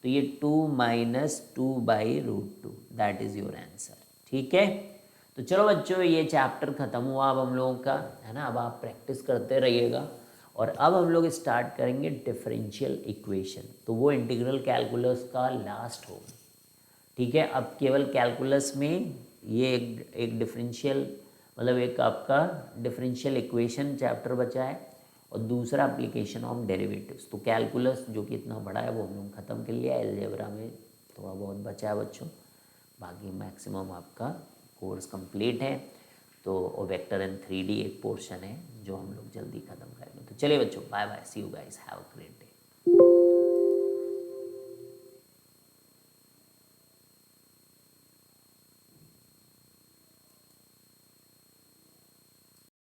तो ये 2 - 2/√2, दैट इज़ योर आंसर। ठीक है, तो चलो बच्चों ये चैप्टर ख़त्म हुआ अब हम लोगों का, है ना। अब आप प्रैक्टिस करते रहिएगा, और अब हम लोग स्टार्ट करेंगे डिफरेंशियल इक्वेशन। तो वो इंटीग्रल कैलकुलस का लास्ट होगा। ठीक है, अब केवल कैलकुलस में ये एक डिफरेंशियल, मतलब एक आपका डिफरेंशियल इक्वेशन चैप्टर बचा है, और दूसरा एप्लीकेशन ऑफ डेरिवेटिव्स। तो कैलकुलस जो कि इतना बड़ा है वो हम लोग ख़त्म कर लिया। अलजेब्रा में थोड़ा बहुत बचा है बच्चों, बाकी मैक्सिमम आपका कोर्स कंप्लीट है। तो और वेक्टर एंड 3D एक पोर्शन है जो हम लोग जल्दी ख़त्म करेंगे। तो चलिए बच्चों, bye bye, see you guys, have a great day.